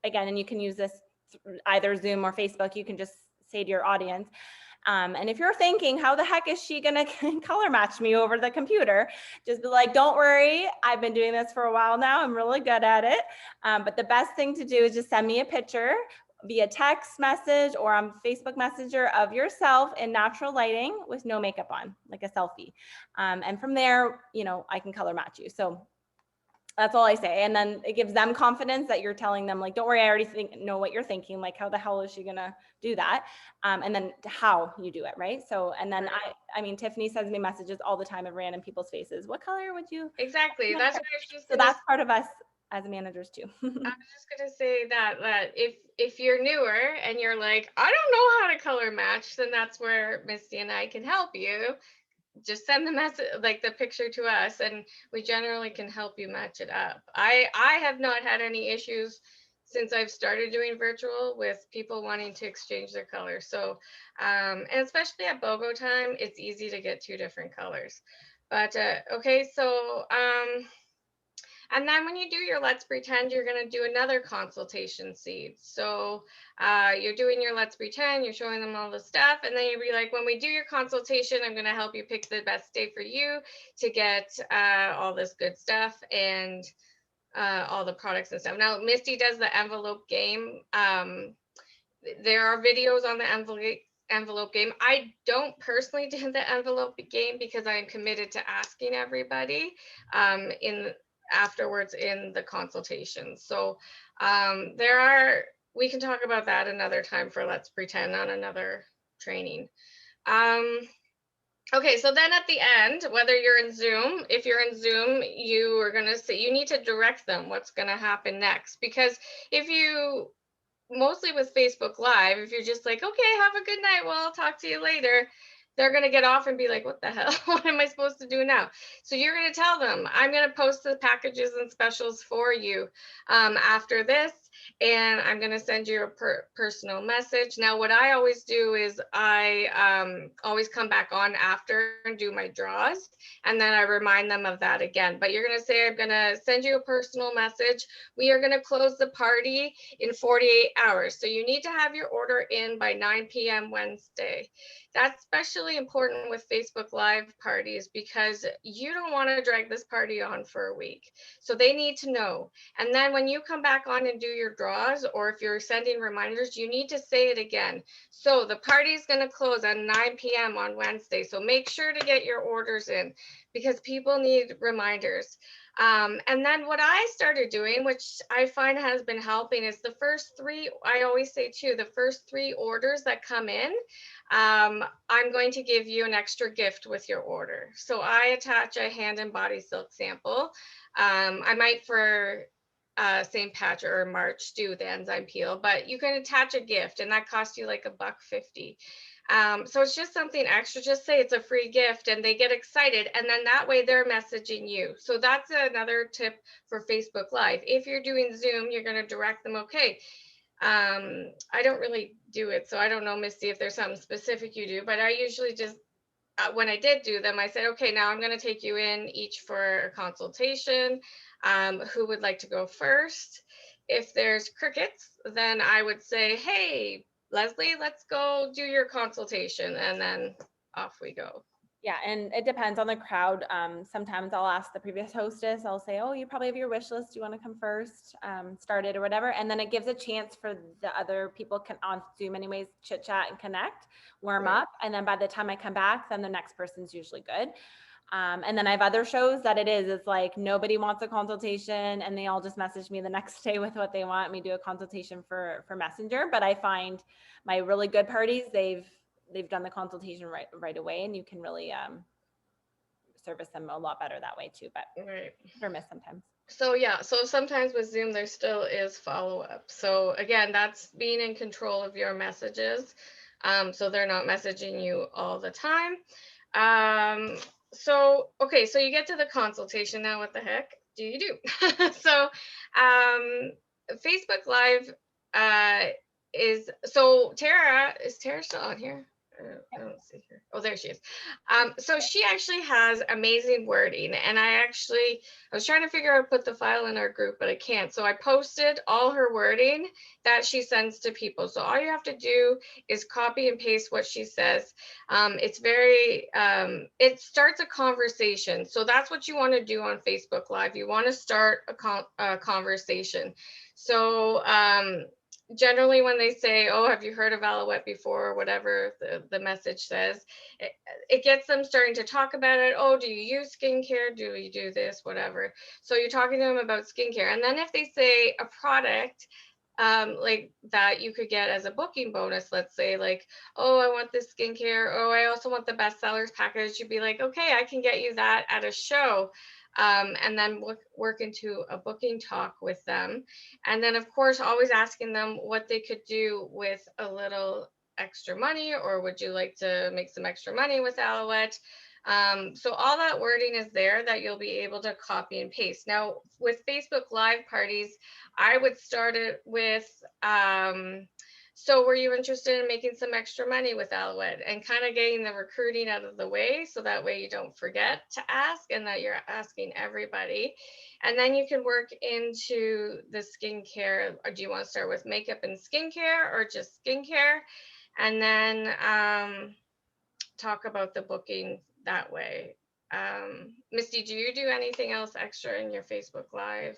again, and you can use this either Zoom or Facebook, you can just say to your audience, and if you're thinking, how the heck is she gonna color match me over the computer? Just be like, don't worry, I've been doing this for a while now, I'm really good at it. But the best thing to do is just send me a picture via text message or on Facebook Messenger of yourself in natural lighting with no makeup on, like a selfie. And from there, I can color match you. So that's all I say. And then it gives them confidence that you're telling them, like, don't worry, I already know what you're thinking. Like, how the hell is she gonna do that? And then how you do it, right? So, and then I mean, Tiffany sends me messages all the time of random people's faces. What color would you? Exactly. That's what I was just so that's part of us as managers too. I was just gonna say that if you're newer and you're like, I don't know how to color match, then that's where Misty and I can help you. Just send the message, like the picture, to us, and we generally can help you match it up. I have not had any issues since I've started doing virtual with people wanting to exchange their colors. So, and especially at BOGO time, it's easy to get 2 different colors. But okay, so and then when you do your Let's Pretend, you're going to do another consultation seed. So you're doing your Let's Pretend, you're showing them all the stuff. And then you'll be like, when we do your consultation, I'm going to help you pick the best day for you to get all this good stuff and all the products and stuff. Now, Misty does the envelope game. There are videos on the envelope game. I don't personally do the envelope game because I'm committed to asking everybody afterwards in the consultation. So we can talk about that another time for Let's Pretend on another training. Okay, so then at the end, whether you're in Zoom, if you're in Zoom, you are going to say, you need to direct them what's going to happen next. Because if you, mostly with Facebook Live, if you're just like, okay, have a good night, well, I'll talk to you later, they're going to get off and be like, what the hell? What am I supposed to do now? So you're going to tell them, I'm going to post the packages and specials for you after this. and I'm going to send you a personal message. Now, what I always do is I always come back on after and do my draws, and then I remind them of that again. But you're going to say, I'm going to send you a personal message. We are going to close the party in 48 hours. So you need to have your order in by 9 p.m. Wednesday. That's especially important with Facebook Live parties because you don't want to drag this party on for a week. So they need to know. And then when you come back on and do your draws, or if you're sending reminders, you need to say it again. So the party is going to close at 9 p.m. on Wednesday. So make sure to get your orders in because people need reminders. And then what I started doing, which I find has been helping, is the first 3, I always say too, the first 3 orders that come in, I'm going to give you an extra gift with your order. So I attach a hand and body silk sample. I might for St. Patrick or March do the enzyme peel, but you can attach a gift and that costs you like $1.50. So it's just something extra. Just say it's a free gift and they get excited, and then that way they're messaging you. So that's another tip for Facebook Live. If you're doing Zoom, you're going to direct them, okay, I don't really do it, so I don't know, Misty, if there's something specific you do, but I usually just when I did do them, I said, okay, now I'm going to take you in each for a consultation. Who would like to go first? If there's crickets, then I would say, hey, Leslie, let's go do your consultation. And then off we go. Yeah, and it depends on the crowd. Sometimes I'll ask the previous hostess, I'll say, oh, you probably have your wish list. Do you want to come first, start it or whatever? And then it gives a chance for the other people can on Zoom anyways, chit chat and connect, warm Right. up. And then by the time I come back, then the next person's usually good. And then I have other shows that it's like nobody wants a consultation and they all just message me the next day with what they want. We do a consultation for Messenger, but I find my really good parties, they've done the consultation right away, and you can really service them a lot better that way too, but Right. hit or miss sometimes. So yeah, so sometimes with Zoom, there still is follow-up. So again, that's being in control of your messages. So they're not messaging you all the time. So, okay, so you get to the consultation. Now what the heck do you do? So Facebook Live is Tara still on here? I don't see her. Oh, there she is. So she actually has amazing wording, and I was trying to figure out how to put the file in our group, but I can't. So I posted all her wording that she sends to people. So all you have to do is copy and paste what she says. It's very, it starts a conversation. So that's what you want to do on Facebook Live. You want to start a conversation. So generally when they say, oh, have you heard of Aloette before, or whatever the message says, it gets them starting to talk about it. Oh, do you use skincare? Do you do this? Whatever. So you're talking to them about skincare. And then if they say a product like that you could get as a booking bonus, let's say like, oh, I want this skincare. Oh, I also want the bestsellers package. You'd be like, okay, I can get you that at a show. And then work into a booking talk with them. And then of course, always asking them what they could do with a little extra money, or would you like to make some extra money with Aloette? So all that wording is there that you'll be able to copy and paste. Now with Facebook Live parties, I would start it with, so were you interested in making some extra money with Aloette, and kind of getting the recruiting out of the way, so that way you don't forget to ask and that you're asking everybody. And then you can work into the skincare. Or do you want to start with makeup and skincare, or just skincare? And then talk about the booking that way. Misty, do you do anything else extra in your Facebook Live?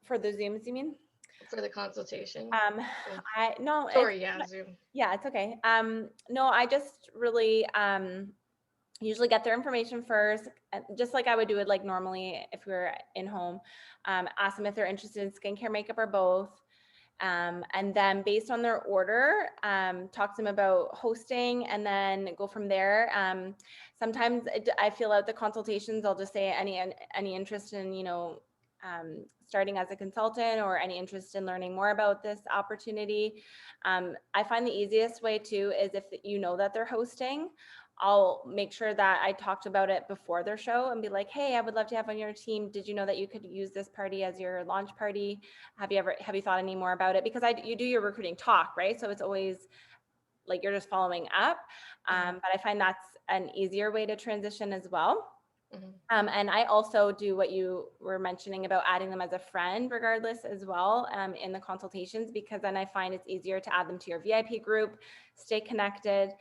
For the Zooms, you mean? For the consultation? Zoom. Yeah, it's okay. No, I just really usually get their information first, just like I would do it like normally if we were in home. Ask them if they're interested in skincare, makeup, or both. And then based on their order, talk to them about hosting, and then go from there. Sometimes I fill out the consultations. I'll just say any interest in, starting as a consultant, or any interest in learning more about this opportunity. I find the easiest way too is if you know that they're hosting, I'll make sure that I talked about it before their show and be like, hey, I would love to have on your team. Did you know that you could use this party as your launch party? Have you thought any more about it? Because you do your recruiting talk, right? So it's always like you're just following up. But I find that's an easier way to transition as well. And I also do what you were mentioning about adding them as a friend regardless as well in the consultations, because then I find it's easier to add them to your VIP group, stay connected,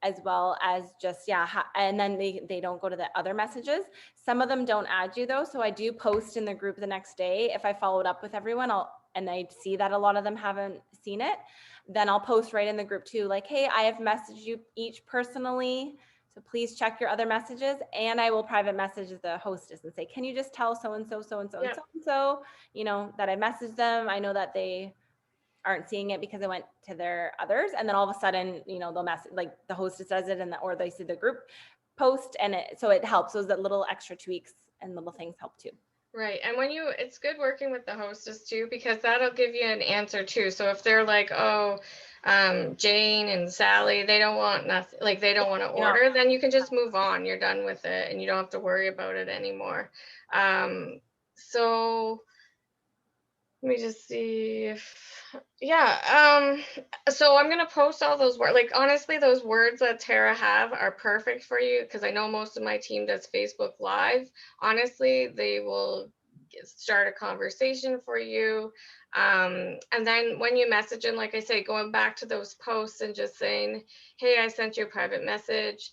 as well as just, and then they don't go to the other messages. Some of them don't add you though. So I do post in the group the next day. If I followed up with everyone, and I see that a lot of them haven't seen it, then I'll post right in the group too, like, hey, I have messaged you each personally, so please check your other messages. And I will private message the hostess and say, can you just tell so-and-so, so-and-so, and so-and-so, you know, that I messaged them. I know that they aren't seeing it because I went to their others. And then all of a sudden, you know, they'll message, like the hostess does it, or they see the group post, and so it helps. Those that little extra tweaks and little things help too. Right. And it's good working with the hostess too, because that'll give you an answer too. So if they're like, oh, Jane and Sally, they don't want nothing, like they don't want to order, then you can just move on. You're done with it and you don't have to worry about it anymore. So let me just see if, so I'm going to post all those words. Like, honestly, those words that Tara have are perfect for you, because I know most of my team does Facebook Live. Honestly, they will start a conversation for you. And then when you message them, like I say, going back to those posts and just saying, hey, I sent you a private message.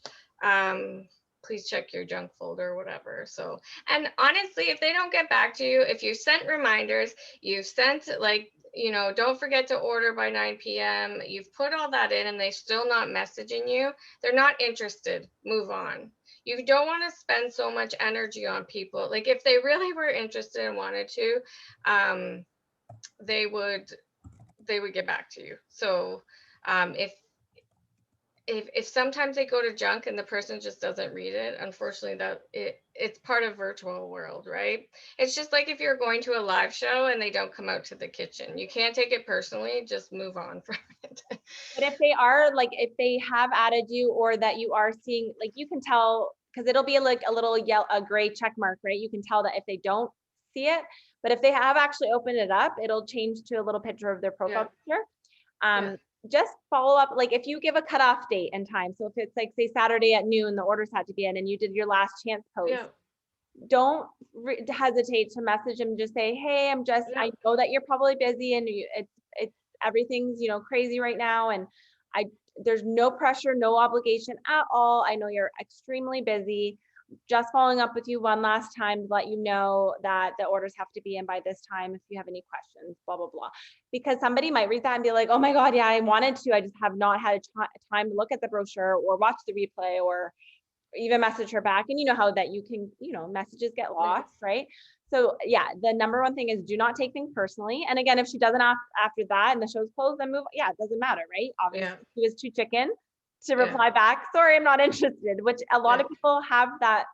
Please check your junk folder or whatever. So, and honestly, if they don't get back to you, if you sent reminders, you've sent like, you know, don't forget to order by 9 p.m. You've put all that in and they're still not messaging you, they're not interested. Move on. You don't want to spend so much energy on people. Like if they really were interested and wanted to, they would get back to you. So if sometimes they go to junk and the person just doesn't read it, unfortunately it's part of virtual world, right? It's just like if you're going to a live show and they don't come out to the kitchen, you can't take it personally, just move on from it. But if they are, like, if they have added you, or that you are seeing, like, you can tell, because it'll be like a little a gray check mark, right? You can tell that if they don't see it, but if they have actually opened it up, it'll change to a little picture of their profile picture. Just follow up, like if you give a cutoff date and time. So if it's like, say, Saturday at noon, the orders had to be in and you did your last chance post, don't hesitate to message them. Just say, hey, I know that you're probably busy and it's everything's, you know, crazy right now. And there's no pressure, no obligation at all. I know you're extremely busy. Just following up with you one last time to let you know that the orders have to be in by this time. If you have any questions, blah, blah, blah. Because somebody might read that and be like, oh my God, yeah, I wanted to, I just have not had time to look at the brochure or watch the replay or even message her back. And you know how that you can, you know, messages get lost, right? So yeah, the number one thing is do not take things personally. And again, if she doesn't after that and the show's closed, then move. Yeah, it doesn't matter, right? Obviously, she was too chicken to reply back, sorry, I'm not interested, which a lot of people have that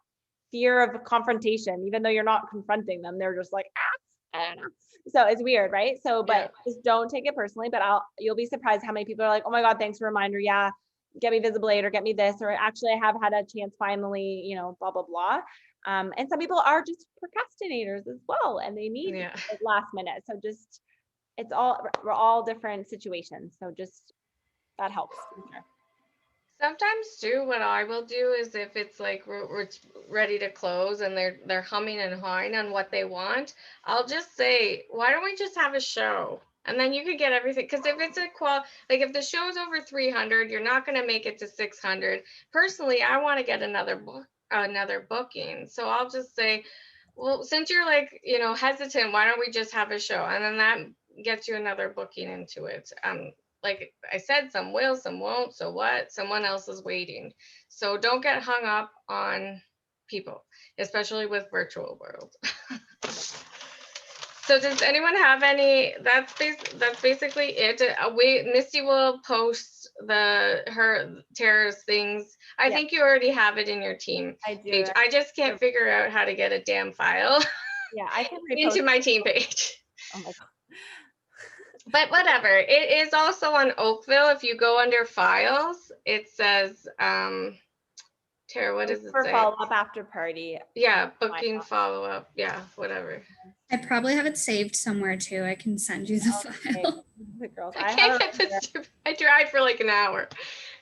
fear of confrontation, even though you're not confronting them. They're just like, I don't know. So it's weird, right? So, but just don't take it personally, but you'll be surprised how many people are like, oh my God, thanks for a reminder. Yeah, get me visible aid or get me this, or actually I have had a chance finally, you know, blah, blah, blah. And some people are just procrastinators as well, and they need it last minute. So just, we're all different situations. So just, that helps for sure. Sometimes too, what I will do is if it's like we're ready to close and they're humming and hawing on what they want, I'll just say, why don't we just have a show? And then you could get everything. Because if it's like if the show's over 300, you're not going to make it to 600. Personally, I want to get another booking. So I'll just say, well, since you're like, you know, hesitant, why don't we just have a show? And then that gets you another booking into it. Like I said, some will, some won't. So what? Someone else is waiting. So don't get hung up on people, especially with virtual world. So does anyone have any? That's basically it. Misty will post Tara's things. I think you already have it in your team page. I just can't figure out how to get a damn file. Yeah, I can into my team page. Oh my God. But whatever, it is also on Oakville. If you go under files, it says, Tara, what does it For say? follow-up after party. Yeah, booking follow-up. Yeah, whatever. I probably have it saved somewhere too. I can send you the Okay. file. The girls, I can't get this stupid. I tried for like an hour.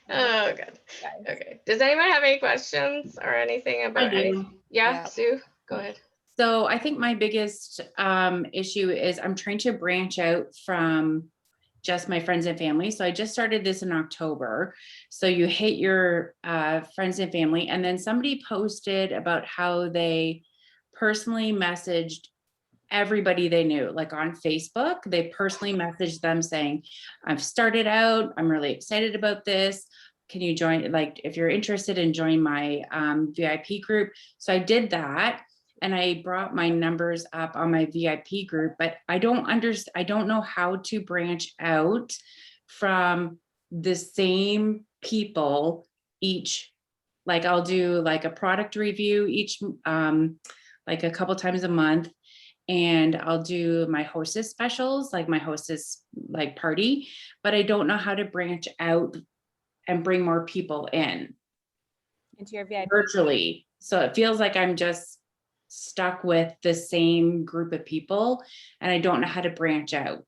Oh, God. Okay. Does anyone have any questions or anything about anything? Yeah, Sue, go ahead. So I think my biggest issue is I'm trying to branch out from just my friends and family. So I just started this in October. So you hit your friends and family, and then somebody posted about how they personally messaged everybody they knew, like on Facebook. They personally messaged them saying, I've started out, I'm really excited about this. Can you join, like, if you're interested in joining my VIP group? So I did that. And I brought my numbers up on my VIP group, but I don't know how to branch out from the same people each. Like I'll do like a product review each, like a couple times a month. And I'll do my hostess specials, like my hostess like party, but I don't know how to branch out and bring more people in into your VIP virtually. So it feels like I'm just stuck with the same group of people and I don't know how to branch out.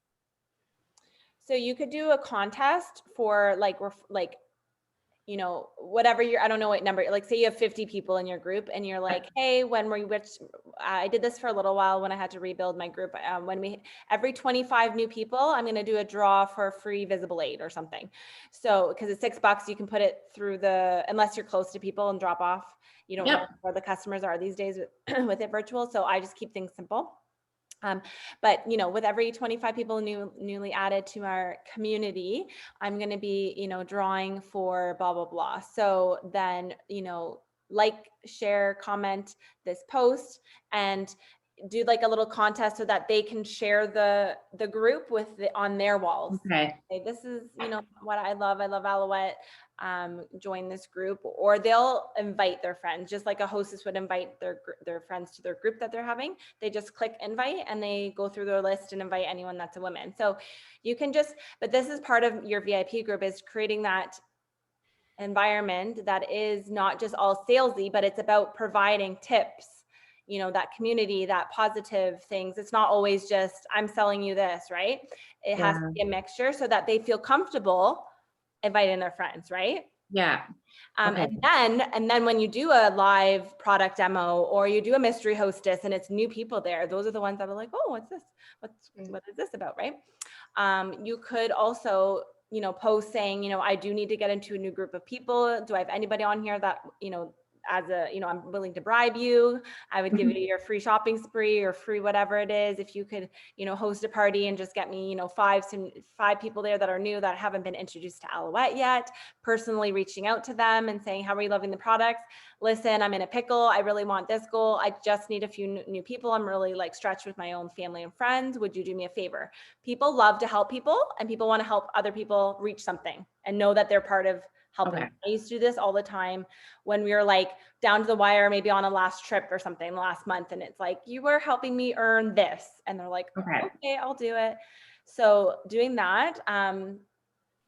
So you could do a contest for like, you know, whatever I don't know what number, like say you have 50 people in your group and you're like, hey, I did this for a little while when I had to rebuild my group. Every 25 new people, I'm going to do a draw for a free visible aid or something. So, cause it's $6, you can put it through unless you're close to people and drop off, you don't know where the customers are these days with it virtual. So I just keep things simple. But you know, with every 25 people newly added to our community, I'm going to be, you know, drawing for blah, blah, blah. So then, you know, like, share, comment this post and do like a little contest so that they can share the group on their walls. Okay. This is, you know, what I love Aloette. Join this group, or they'll invite their friends, just like a hostess would invite their friends to their group that they're having. They just click invite and they go through their list and invite anyone that's a woman. So you can but this is part of your VIP group, is creating that environment that is not just all salesy, but it's about providing tips, you know, that community, that positive things. It's not always just, I'm selling you this, right? It has to be a mixture so that they feel comfortable inviting their friends, right? Yeah. Okay. And then when you do a live product demo or you do a mystery hostess and it's new people there, those are the ones that are like, oh, what's this? What is this about, right? You could also, you know, post saying, you know, I do need to get into a new group of people. Do I have anybody on here that, you know, I'm willing to bribe you. I would give you your free shopping spree or free whatever it is. If you could, you know, host a party and just get me, you know, five people there that are new, that haven't been introduced to Aloette yet, personally reaching out to them and saying, how are you loving the products? Listen, I'm in a pickle. I really want this goal. I just need a few new people. I'm really like stretched with my own family and friends. Would you do me a favor? People love to help people, and people want to help other people reach something and know that they're part of helping. Okay. I used to do this all the time when we were like down to the wire, maybe on a last trip or something last month. And it's like, you were helping me earn this. And they're like, okay, I'll do it. So doing that,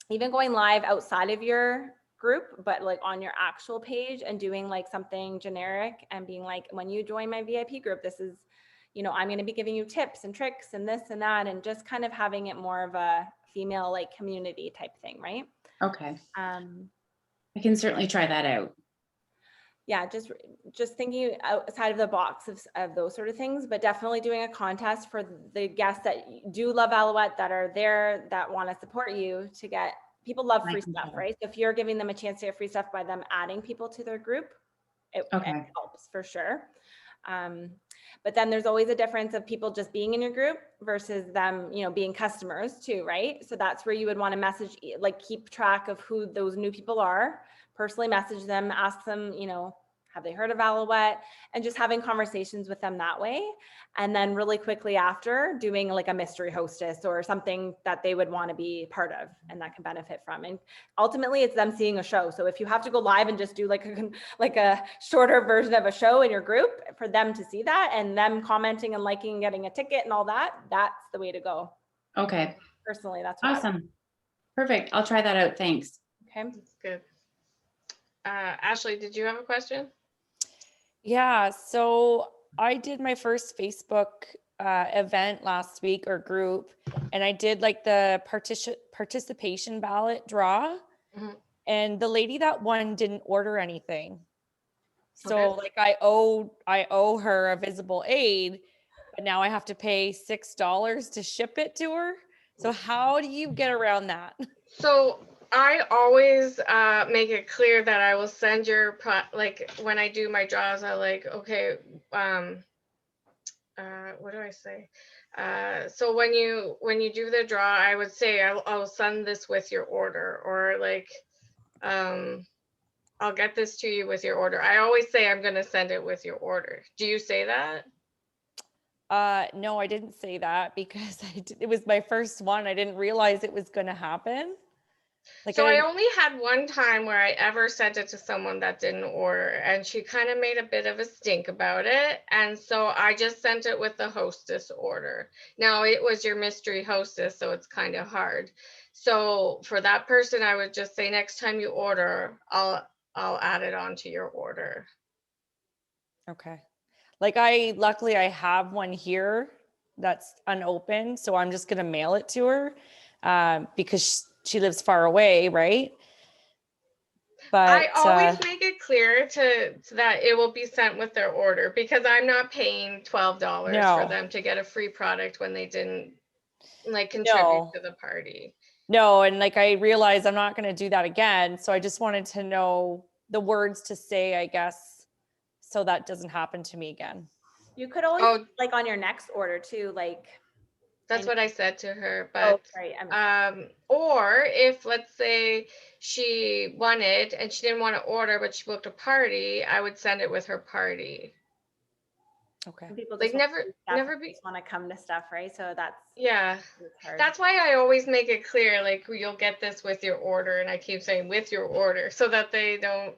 even going live outside of your group, but like on your actual page and doing like something generic and being like, when you join my VIP group, this is, you know, I'm going to be giving you tips and tricks and this and that, and just kind of having it more of a female like community type thing, right? Okay. I can certainly try that out. Yeah, just thinking outside of the box of those sort of things, but definitely doing a contest for the guests that do love Aloette, that are there, that want to support you, to get people love free stuff, right? So if you're giving them a chance to get free stuff by them adding people to their group, it helps for sure. But then there's always a difference of people just being in your group versus them, you know, being customers too, right? So that's where you would want to message, like keep track of who those new people are, personally message them, ask them, you know, have they heard of Aloette, and just having conversations with them that way. And then really quickly after, doing like a mystery hostess or something that they would want to be part of and that can benefit from. And ultimately it's them seeing a show. So if you have to go live and just do like a shorter version of a show in your group for them to see that, and them commenting and liking and getting a ticket and all that, that's the way to go. Okay. Personally, that's what I would- Awesome. Perfect. I'll try that out. Thanks. Okay. That's good. Ashley, did you have a question? Yeah, so I did my first Facebook event last week or group, and I did like the participation ballot draw, Mhm. and the lady that won didn't order anything. So Okay. like I owe her a visible aid, but now I have to pay $6 to ship it to her. So how do you get around that? So I always make it clear that I will send your like when I do my draws, I like, okay, what do I say? So when you do the draw, I would say I'll send this with your order, or like I'll get this to you with your order. I always say I'm going to send it with your order. Do you say that? No, I didn't say that because it was my first one. I didn't realize it was going to happen. Like So I only had one time where I ever sent it to someone that didn't order, and she kind of made a bit of a stink about it. And so I just sent it with the hostess order. Now it was your mystery hostess, so it's kind of hard. So for that person, I would just say next time you order, I'll add it onto your order. Okay. Like luckily I have one here that's unopened, so I'm just gonna mail it to her because she lives far away, right? But I always make it clear to that it will be sent with their order, because I'm not paying $12 for No. them to get a free product when they didn't like contribute to the party. No, and like I realized I'm not gonna do that again. So I just wanted to know the words to say, I guess, so that doesn't happen to me again. You could always like on your next order too, like. That's what I said to her, but right. or if let's say she wanted and she didn't want to order, but she booked a party, I would send it with her party. Okay. People like never want to come to stuff, right? So that's that's why I always make it clear, like you'll get this with your order, and I keep saying with your order, so that they don't.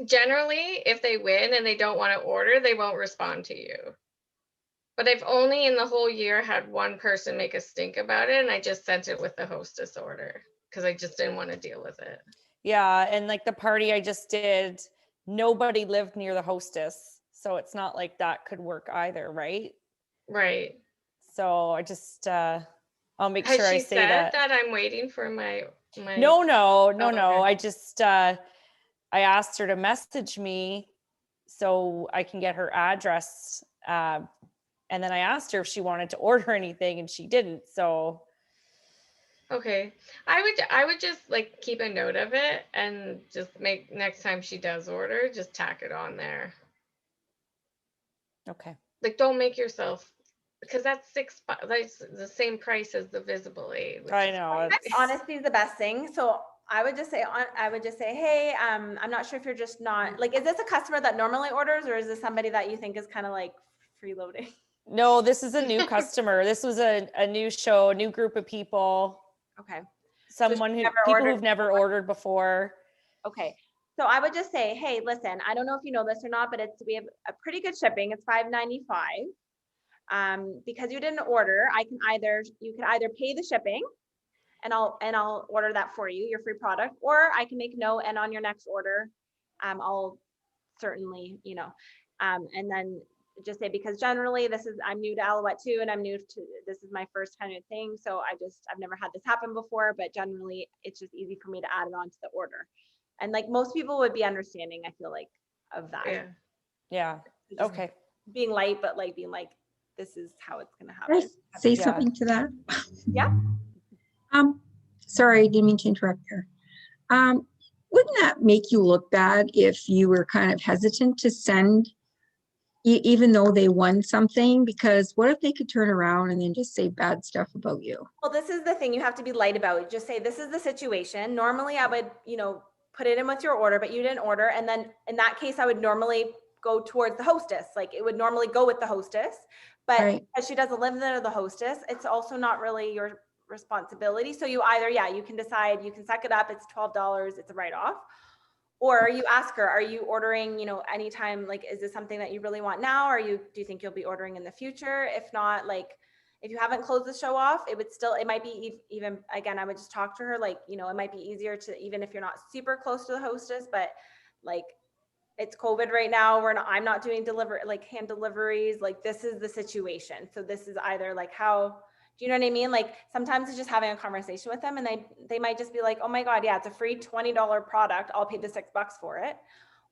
Generally, if they win and they don't want to order, they won't respond to you. But I've only in the whole year had one person make a stink about it, and I just sent it with the hostess order because I just didn't want to deal with it. Yeah, and like the party I just did, nobody lived near the hostess, so it's not like that could work either, right? Right. So I just I'll make Has sure I she say said that. I'm waiting for my No. okay. I just I asked her to message me so I can get her address. And then I asked her if she wanted to order anything, and she didn't. So okay, I would just like keep a note of it and just make next time she does order, just tack it on there. Okay. Like don't make yourself, because that's that's the same price as the visible aid. I know. Honesty is the best thing. So I would just say, hey, I'm not sure if you're just not like, is this a customer that normally orders, or is this somebody that you think is kind of like freeloading? No, this is a new customer. This was a new show, a new group of people. Okay. Someone who've never ordered before. Okay. So I would just say, hey, listen, I don't know if you know this or not, but we have a pretty good shipping. It's $5.95. Because you didn't order, you can either pay the shipping and I'll order that for you, your free product, or I can make note, and on your next order, I'll certainly, and then just say, because generally I'm new to Aloette too, and this is my first kind of thing. So I've never had this happen before, but generally it's just easy for me to add it on to the order. And like most people would be understanding, I feel like, of that. Yeah. Okay. Being light, but like being like, this is how it's going to happen. Can I say something to that? Yeah. Sorry, I didn't mean to interrupt here. Wouldn't that make you look bad if you were kind of hesitant to send, even though they won something? Because what if they could turn around and then just say bad stuff about you? Well, this is the thing you have to be light about. Just say, this is the situation. Normally I would, put it in with your order, but you didn't order. And then in that case, I would normally go towards the hostess. Like it would normally go with the hostess, but as she doesn't live there, the hostess, it's also not really your responsibility. So you either, you can decide, you can suck it up. It's $12. It's a write-off. Or you ask her, are you ordering, anytime, like, is this something that you really want now? Or do you think you'll be ordering in the future? If not, like, if you haven't closed the show off, it might be even, again, I would just talk to her, like, you know, it might be easier to, even if you're not super close to the hostess, but like, it's COVID right now. I'm not doing hand deliveries. Like, this is the situation. So this is either like how, do you know what I mean? Like, sometimes it's just having a conversation with them, and they might just be like, oh my God, yeah, it's a free $20 product. I'll pay the $6 for it.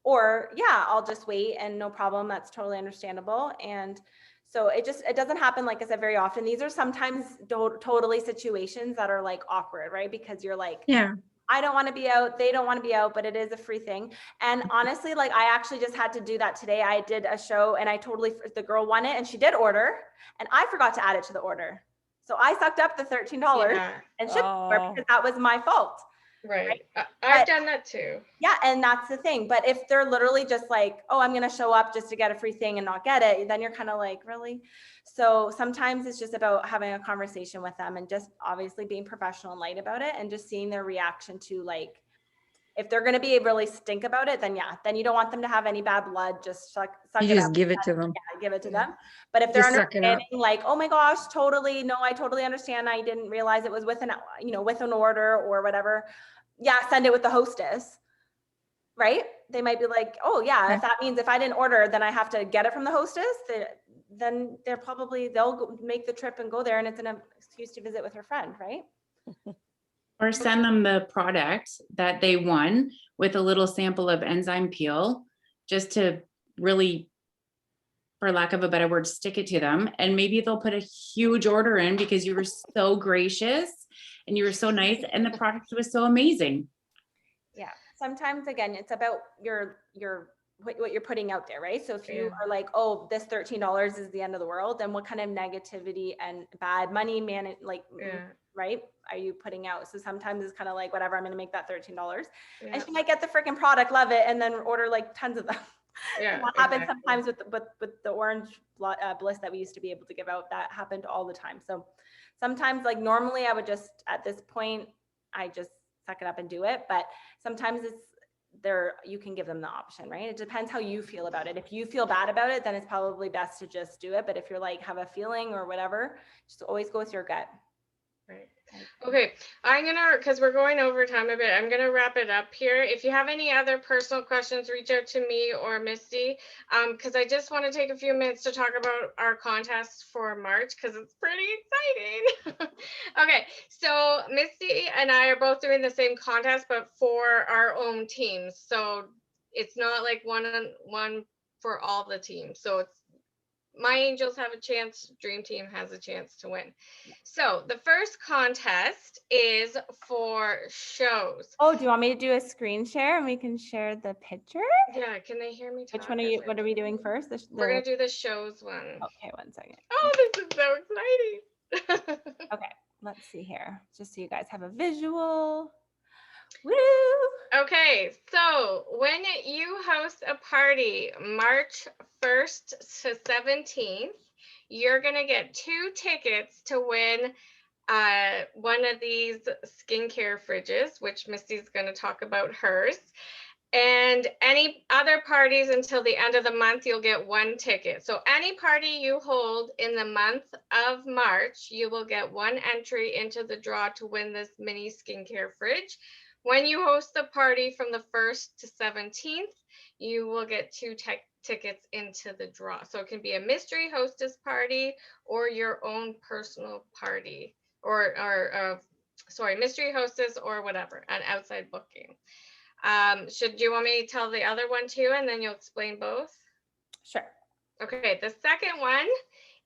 Or yeah, I'll just wait and no problem. That's totally understandable. And so it doesn't happen, like I said, very often. These are sometimes totally situations that are like awkward, right? Because you're like, Yeah. I don't want to be out. They don't want to be out, but it is a free thing. And honestly, like, I actually just had to do that today. I did a show and the girl won it and she did order and I forgot to add it to the order. So I sucked up the $13 and shipped it because that was my fault. Right. I've done that too. Yeah. And that's the thing. But if they're literally just like, oh, I'm going to show up just to get a free thing and not get it, then you're kind of like, really? So sometimes it's just about having a conversation with them and just obviously being professional and light about it and just seeing their reaction to, like, if they're going to be really stink about it, then yeah, then you don't want them to have any bad blood. Just suck You it just up. give it to them. Yeah, give it to them. But if they're Just suck it up. understanding, like, oh my gosh, totally, no, I totally understand. I didn't realize it was with an order or whatever. Yeah, send it with the hostess, right? They might be like, oh yeah, if that means if I didn't order, then I have to get it from the hostess, then they'll go make the trip and go there, and it's an excuse to visit with her friend, right? Or send them the product that they won with a little sample of enzyme peel, just to really, for lack of a better word, stick it to them. And maybe they'll put a huge order in because you were so gracious and you were so nice and the product was so amazing. Yeah. Sometimes, again, it's about what you're putting out there, right? So if you are like, oh, this $13 is the end of the world, then what kind of negativity and bad money, right, are you putting out? So sometimes it's kind of like, whatever, I'm going to make that $13. And she might get the freaking product, love it, and then order like tons of them. Yeah, that happens sometimes with the orange bliss that we used to be able to give out. That happened all the time. So sometimes, like, normally I would just, at this point, I just suck it up and do it. But sometimes you can give them the option, right? It depends how you feel about it. If you feel bad about it, then it's probably best to just do it. But if you're like, have a feeling or whatever, just always go with your gut. Right. Okay, because we're going over time a bit, I'm gonna wrap it up here. If you have any other personal questions, reach out to me or Misty, because I just want to take a few minutes to talk about our contest for March, because it's pretty exciting. Okay, so Misty and I are both doing the same contest, but for our own teams. So it's not like one for all the teams. So it's my angels have a chance, Dream Team has a chance to win. So the first contest is for shows. Oh, do you want me to do a screen share and we can share the picture? Yeah, can they hear me talk? Which one what are we doing first? We're gonna do the shows one. Okay, 1 second. Oh, this is so exciting. Okay, let's see here. Just so you guys have a visual. Woo! Okay, so when you host a party March 1st to 17th, you're gonna get 2 tickets to win one of these skincare fridges, which Misty's gonna talk about hers. And any other parties until the end of the month, you'll get 1 ticket. So any party you hold in the month of March, you will get 1 entry into the draw to win this mini skincare fridge. When you host the party from the 1st to 17th, you will get 2 tickets into the draw. So it can be a mystery hostess party or your own personal party, or mystery hostess or whatever, an outside booking. Do you want me to tell the other one too, and then you'll explain both? Sure. Okay, the second one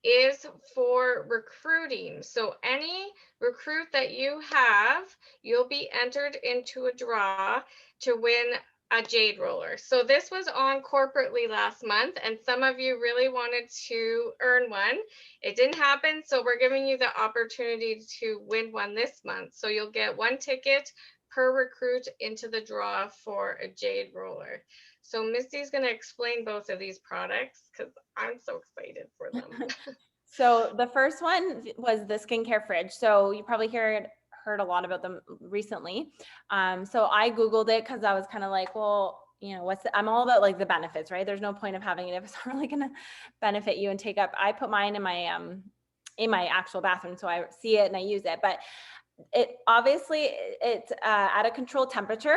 is for recruiting. So any recruit that you have, you'll be entered into a draw to win a jade roller. So this was on corporately last month, and some of you really wanted to earn one. It didn't happen, so we're giving you the opportunity to win one this month. So you'll get 1 ticket per recruit into the draw for a jade roller. So Misty's going to explain both of these products because I'm so excited for them. So the first one was the skincare fridge. So you probably heard a lot about them recently. So I Googled it because I was kind of like, well, I'm all about like the benefits, right? There's no point of having it if it's not really going to benefit you and take up. I put mine in my in my actual bathroom, so I see it and I use it. But it obviously it's at a controlled temperature.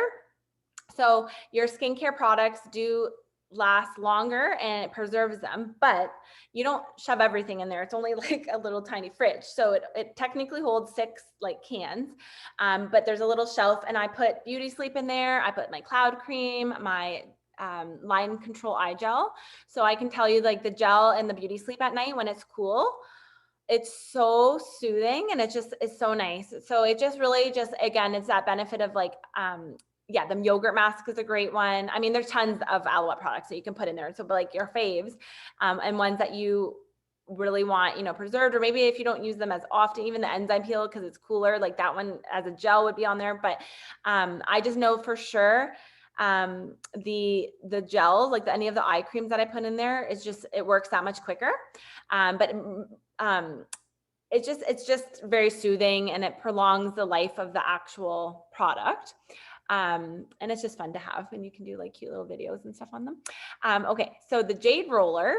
So your skincare products do last longer and it preserves them, but you don't shove everything in there. It's only like a little tiny fridge. So it technically holds 6 like cans, but there's a little shelf, and I put Beauty Sleep in there. I put my cloud cream, my line control eye gel. So I can tell you, like, the gel and the Beauty Sleep at night when it's cool, it's so soothing, and it's so nice. So it just really just, again, it's that benefit of like, yeah, the yogurt mask is a great one. I mean, there's tons of Aloette products that you can put in there. So, but like your faves, and ones that you really want, you know, preserved, or maybe if you don't use them as often, even the enzyme peel, because it's cooler, like that one as a gel would be on there. But I just know for sure the gels, like any of the eye creams that I put in there, is just, it works that much quicker. It's just very soothing, and it prolongs the life of the actual product. And it's just fun to have, and you can do like cute little videos and stuff on them. Okay, so the jade roller,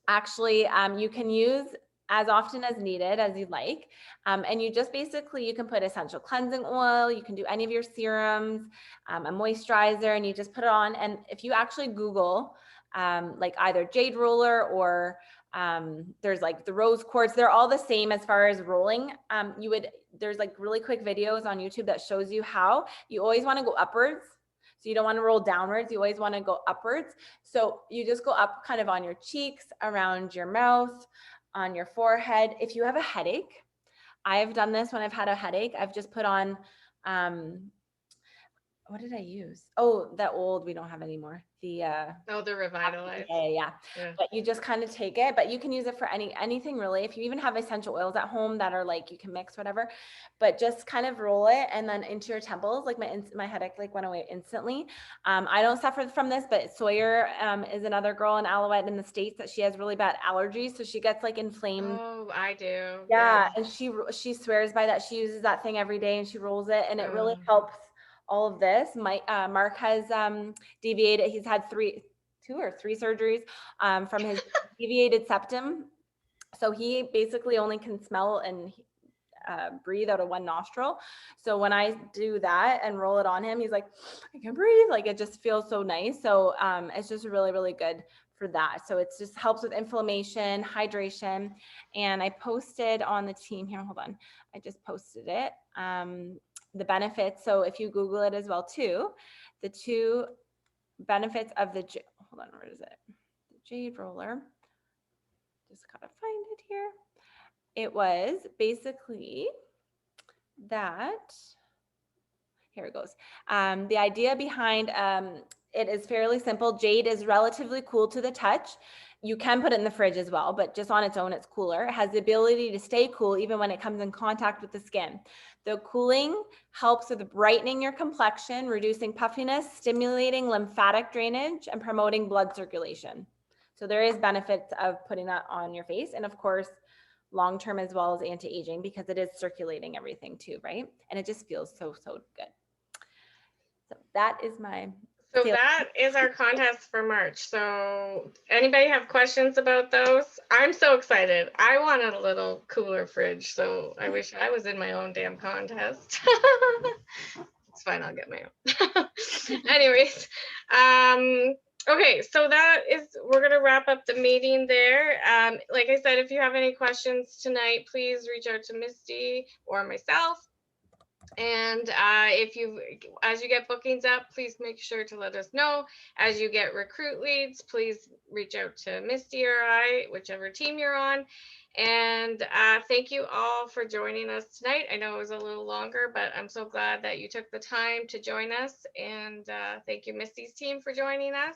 actually, you can use as often as needed as you like. And you just basically, you can put essential cleansing oil, you can do any of your serums, a moisturizer, and you just put it on. And if you actually Google like either jade roller or there's like the rose quartz, they're all the same as far as rolling. There's like really quick videos on YouTube that shows you how. You always want to go upwards. So you don't want to roll downwards. You always want to go upwards. So you just go up kind of on your cheeks, around your mouth, on your forehead. If you have a headache, I've done this when I've had a headache. I've just put on, what did I use? Oh, that old, we don't have anymore. The Revitalize. Yeah. But you just kind of take it, but you can use it for anything really. If you even have essential oils at home that are like, you can mix whatever, but just kind of roll it and then into your temples. Like my headache like went away instantly. I don't suffer from this, but Sawyer is another girl in Aloette in the States that she has really bad allergies. So she gets like inflamed. Oh, I do. Yeah. And she swears by that. She uses that thing every day and she rolls it, and it really helps all of this. Mark has deviated. He's had 2 or 3 surgeries from his deviated septum. So he basically only can smell and breathe out of one nostril. So when I do that and roll it on him, he's like, I can breathe. Like, it just feels so nice. So it's just really, really good for that. So it just helps with inflammation, hydration. And I posted on the team here, hold on. I just posted it. The benefits. So if you Google it as well too, the 2 benefits of the, hold on, where is it? The jade roller. Just gotta find it here. It was basically that, here it goes. The idea behind it is fairly simple. Jade is relatively cool to the touch. You can put it in the fridge as well, but just on its own, it's cooler. It has the ability to stay cool even when it comes in contact with the skin. The cooling helps with brightening your complexion, reducing puffiness, stimulating lymphatic drainage, and promoting blood circulation. So there is benefits of putting that on your face. And of course, long-term as well as anti-aging, because it is circulating everything too, right? And it just feels so, so good. So that is my... So that is our contest for March. So anybody have questions about those? I'm so excited. I wanted a little cooler fridge, so I wish I was in my own damn contest. It's fine, I'll get my own. Anyways, okay, so we're gonna wrap up the meeting there. Like I said, if you have any questions tonight, please reach out to Misty or myself. And as you get bookings up, please make sure to let us know. As you get recruit leads, please reach out to Misty or I, whichever team you're on. And thank you all for joining us tonight. I know it was a little longer, but I'm so glad that you took the time to join us. And thank you, Misty's team, for joining us.